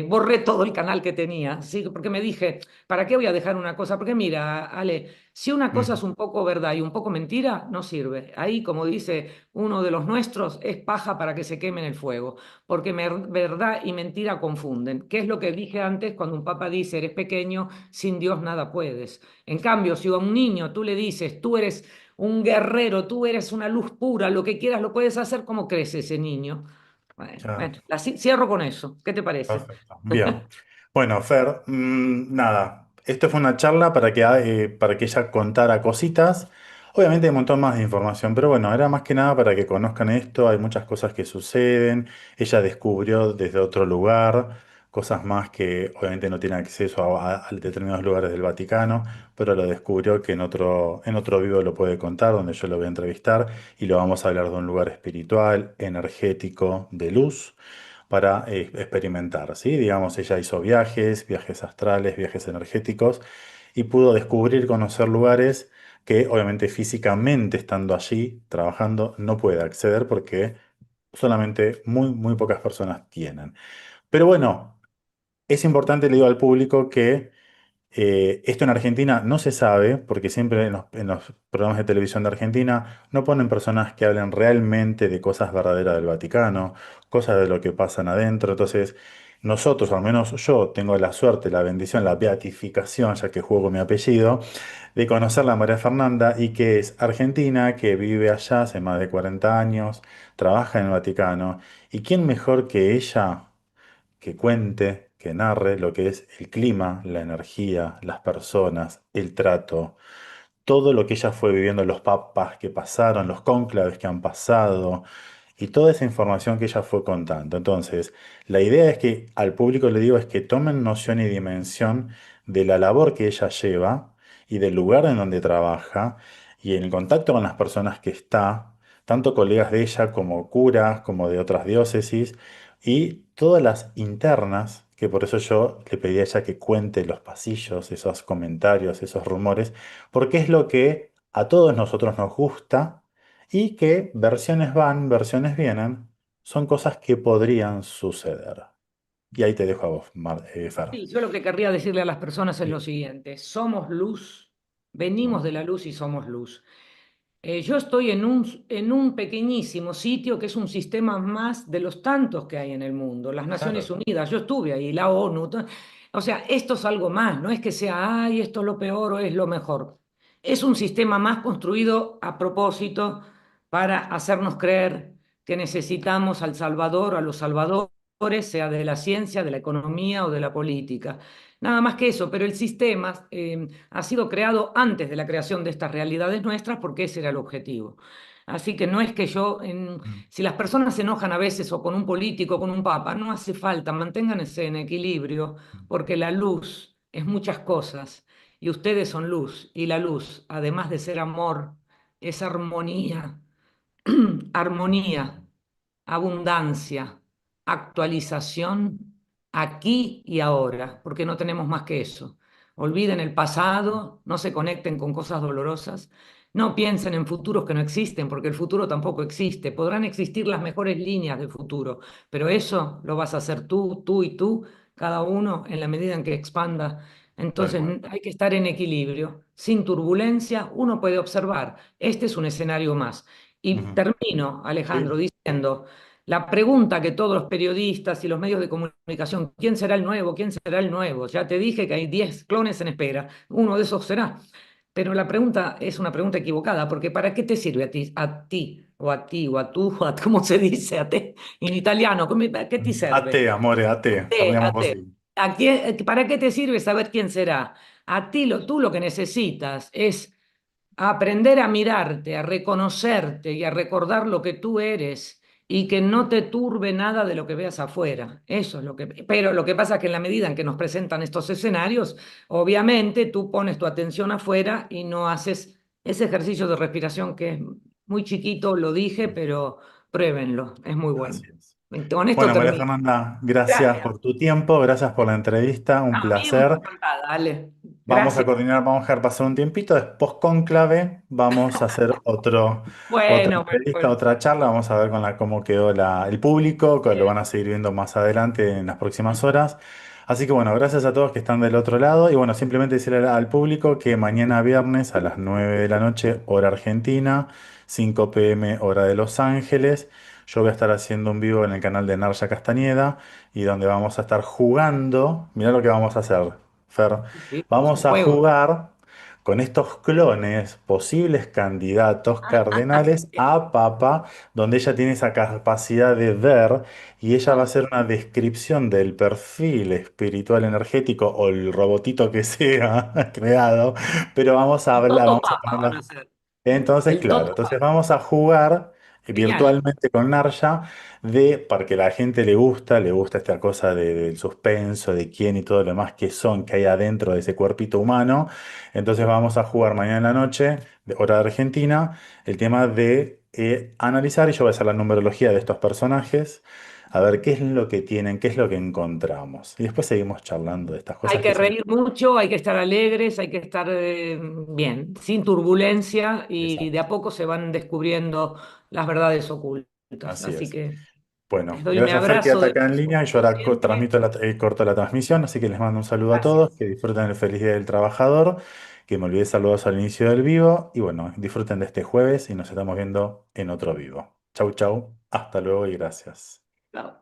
borré todo el canal que tenía, ¿sí? Porque me dije, ¿para qué voy a dejar una cosa? Porque mira, Ale, si una cosa es Ujú. un poco verdad y un poco mentira, no sirve. Ahí, como dice uno de los nuestros, es paja para que se queme en el fuego, porque verdad y mentira confunden. ¿Qué es lo que dije antes cuando un papa dice, eres pequeño, sin Dios nada puedes? En cambio, si a un niño tú le dices, tú eres un guerrero, tú eres una luz pura, lo que quieras lo puedes hacer, ¿cómo crece ese niño? Ya. Cierro con eso. ¿Qué te parece? Perfecto. Bien. Bueno, Fer, nada, esto fue una charla para que ella contara cositas. Obviamente hay un montón más de información, pero bueno, era más que nada para que conozcan esto. Hay muchas cosas que suceden. Ella descubrió desde otro lugar cosas más que obviamente no tiene acceso a determinados lugares del Vaticano, pero lo descubrió que en otro vivo lo puede contar, donde yo lo voy a entrevistar y lo vamos a hablar de un lugar espiritual, energético, de luz para experimentar, ¿sí? Digamos, ella hizo viajes, viajes astrales, viajes energéticos y pudo descubrir, conocer lugares que obviamente físicamente estando allí, trabajando, no puede acceder porque solamente muy, muy pocas personas tienen. Pero bueno. es importante, le digo al público, que esto en Argentina no se sabe, porque siempre en los programas de televisión de Argentina no ponen personas que hablen realmente de cosas verdaderas del Vaticano, cosas de lo que pasan adentro. Entonces, nosotros, al menos yo, tengo la suerte, la bendición, la beatificación, ya que juego mi apellido, de conocerla a María Fernanda y que es argentina, que vive allá hace más de 40 años, trabaja en el Vaticano. ¿Y quién mejor que ella que cuente, que narre lo que es el clima, la energía, las personas, el trato, todo lo que ella fue viviendo, los papas que pasaron, los cónclaves que han pasado y toda esa información que ella fue contando? Entonces, la idea es que al público le digo es que tomen noción y dimensión de la labor que ella lleva y del lugar en donde trabaja y en el contacto con las personas que está, tanto colegas de ella como curas, como de otras diócesis y todas las internas, que por eso yo le pedí a ella que cuente los pasillos, esos comentarios, esos rumores, porque es lo que a todos nosotros nos gusta y que versiones van, versiones vienen, son cosas que podrían suceder. Y ahí te dejo a vos, Fer. Sí, yo lo que querría decirle a las personas es lo siguiente, somos luz, venimos Mm, de la luz y somos luz. Yo estoy en un pequeñísimo sitio que es un sistema más de los tantos que hay en el mundo, las Naciones claro. Unidas, yo estuve ahí, la ONU, o sea, esto es algo más, no es que sea, ay, esto es lo peor o es lo mejor. Es un sistema más construido a propósito para hacernos creer que necesitamos al Salvador, a los salvadores, sea de la ciencia, de la economía o de la política. Nada más que eso, pero el sistema ha sido creado antes de la creación de estas realidades nuestras porque ese era el objetivo. Así que no es que Mm, si las personas se enojan a veces o con un político o con un papa, no hace falta, manténganse en equilibrio porque la luz es muchas cosas y ustedes son luz y la luz, además de ser amor, es armonía, armonía, abundancia, actualización aquí y ahora, porque no tenemos más que eso. Olviden el pasado, no se conecten con cosas dolorosas, no piensen en futuros que no existen, porque el futuro tampoco existe. Podrán existir las mejores líneas de futuro, pero eso lo vas a hacer tú y tú, cada uno en la medida en que expanda. tal Entonces cual. hay que estar en equilibrio, sin turbulencia. Uno puede observar, este es un escenario más. Y Ujú. termino, Alejandro, Sí. diciendo, la pregunta que todos los periodistas y los medios de comunicación, ¿quién será el nuevo? ¿Quién será el nuevo? Ya te dije que hay 10 clones en espera, uno de esos será. Pero la pregunta es una pregunta equivocada, porque ¿para qué te sirve a ti, o a tú, ¿cómo se dice? A te, en italiano, ¿a qué te serve? Ate, amore, ate, parliamo A così. ¿Para qué te sirve saber quién será? Tú lo que necesitas es aprender a mirarte, a reconocerte y a recordar lo que tú eres y que no te turbe nada de lo que veas afuera. Eso es lo que... Pero lo que pasa es que en la medida en que nos presentan estos escenarios, obviamente tú pones tu atención afuera y no haces ese ejercicio de respiración que es muy chiquito, lo dije, pero pruébenlo, es muy bueno. Así es. Con esto Bueno, María termino. Fernanda, gracias Gracias. por tu tiempo, gracias por la entrevista, un A mí un placer. encantada, Ale. Vamos a Gracias. coordinar, vamos a dejar pasar un tiempito, después cónclave, vamos a hacer otra Bueno, bueno, entrevista, bueno. otra charla, vamos a ver cómo quedó el público, que lo van a seguir viendo más adelante en las próximas horas. Así que bueno, gracias a todos que están del otro lado y bueno, simplemente decirle al público que mañana viernes a las 9 de la noche, hora argentina, 5 p.m. hora de Los Ángeles, yo voy a estar haciendo un vivo en el canal de Narja Castañeda y donde vamos a estar jugando, mirá lo que vamos a hacer, Fer. Sí, es un Vamos a juego. jugar con estos clones, posibles candidatos cardenales a papa, donde ella tiene esa capacidad de ver y ella va a Ah, hacer una descripción del perfil espiritual energético o el robotito que sea creado, pero vamos a el hablar, Toto vamos a Papa van a ponerla. ser. Entonces, El claro, Toto entonces Papa. vamos a jugar Genial. virtualmente con Narja para que la gente le gusta esta cosa del suspenso, de quién y todo lo demás que son, que hay adentro de ese cuerpito humano. Entonces vamos a jugar mañana en la noche, de hora de Argentina, el tema de analizar, y yo voy a hacer la numerología de estos personajes, a ver qué es lo que tienen, qué es lo que encontramos. Y después seguimos charlando de estas Hay cosas que que son reír mucho, hay que estar alegres, hay que estar bien, sin turbulencia y de a exactos. poco se van descubriendo las verdades ocultas. Así Así es. que Les Bueno, doy mi gracias Fer, abrazo quédate de acá en línea y yo ahora siempre. corto la transmisión, así que les mando un saludo a todos, Gracias. que disfruten el feliz Día del Trabajador, que me olvidé saludos al inicio del vivo y bueno, disfruten de este jueves y nos estamos viendo en otro vivo. Chau, chau, hasta luego y gracias. Chao.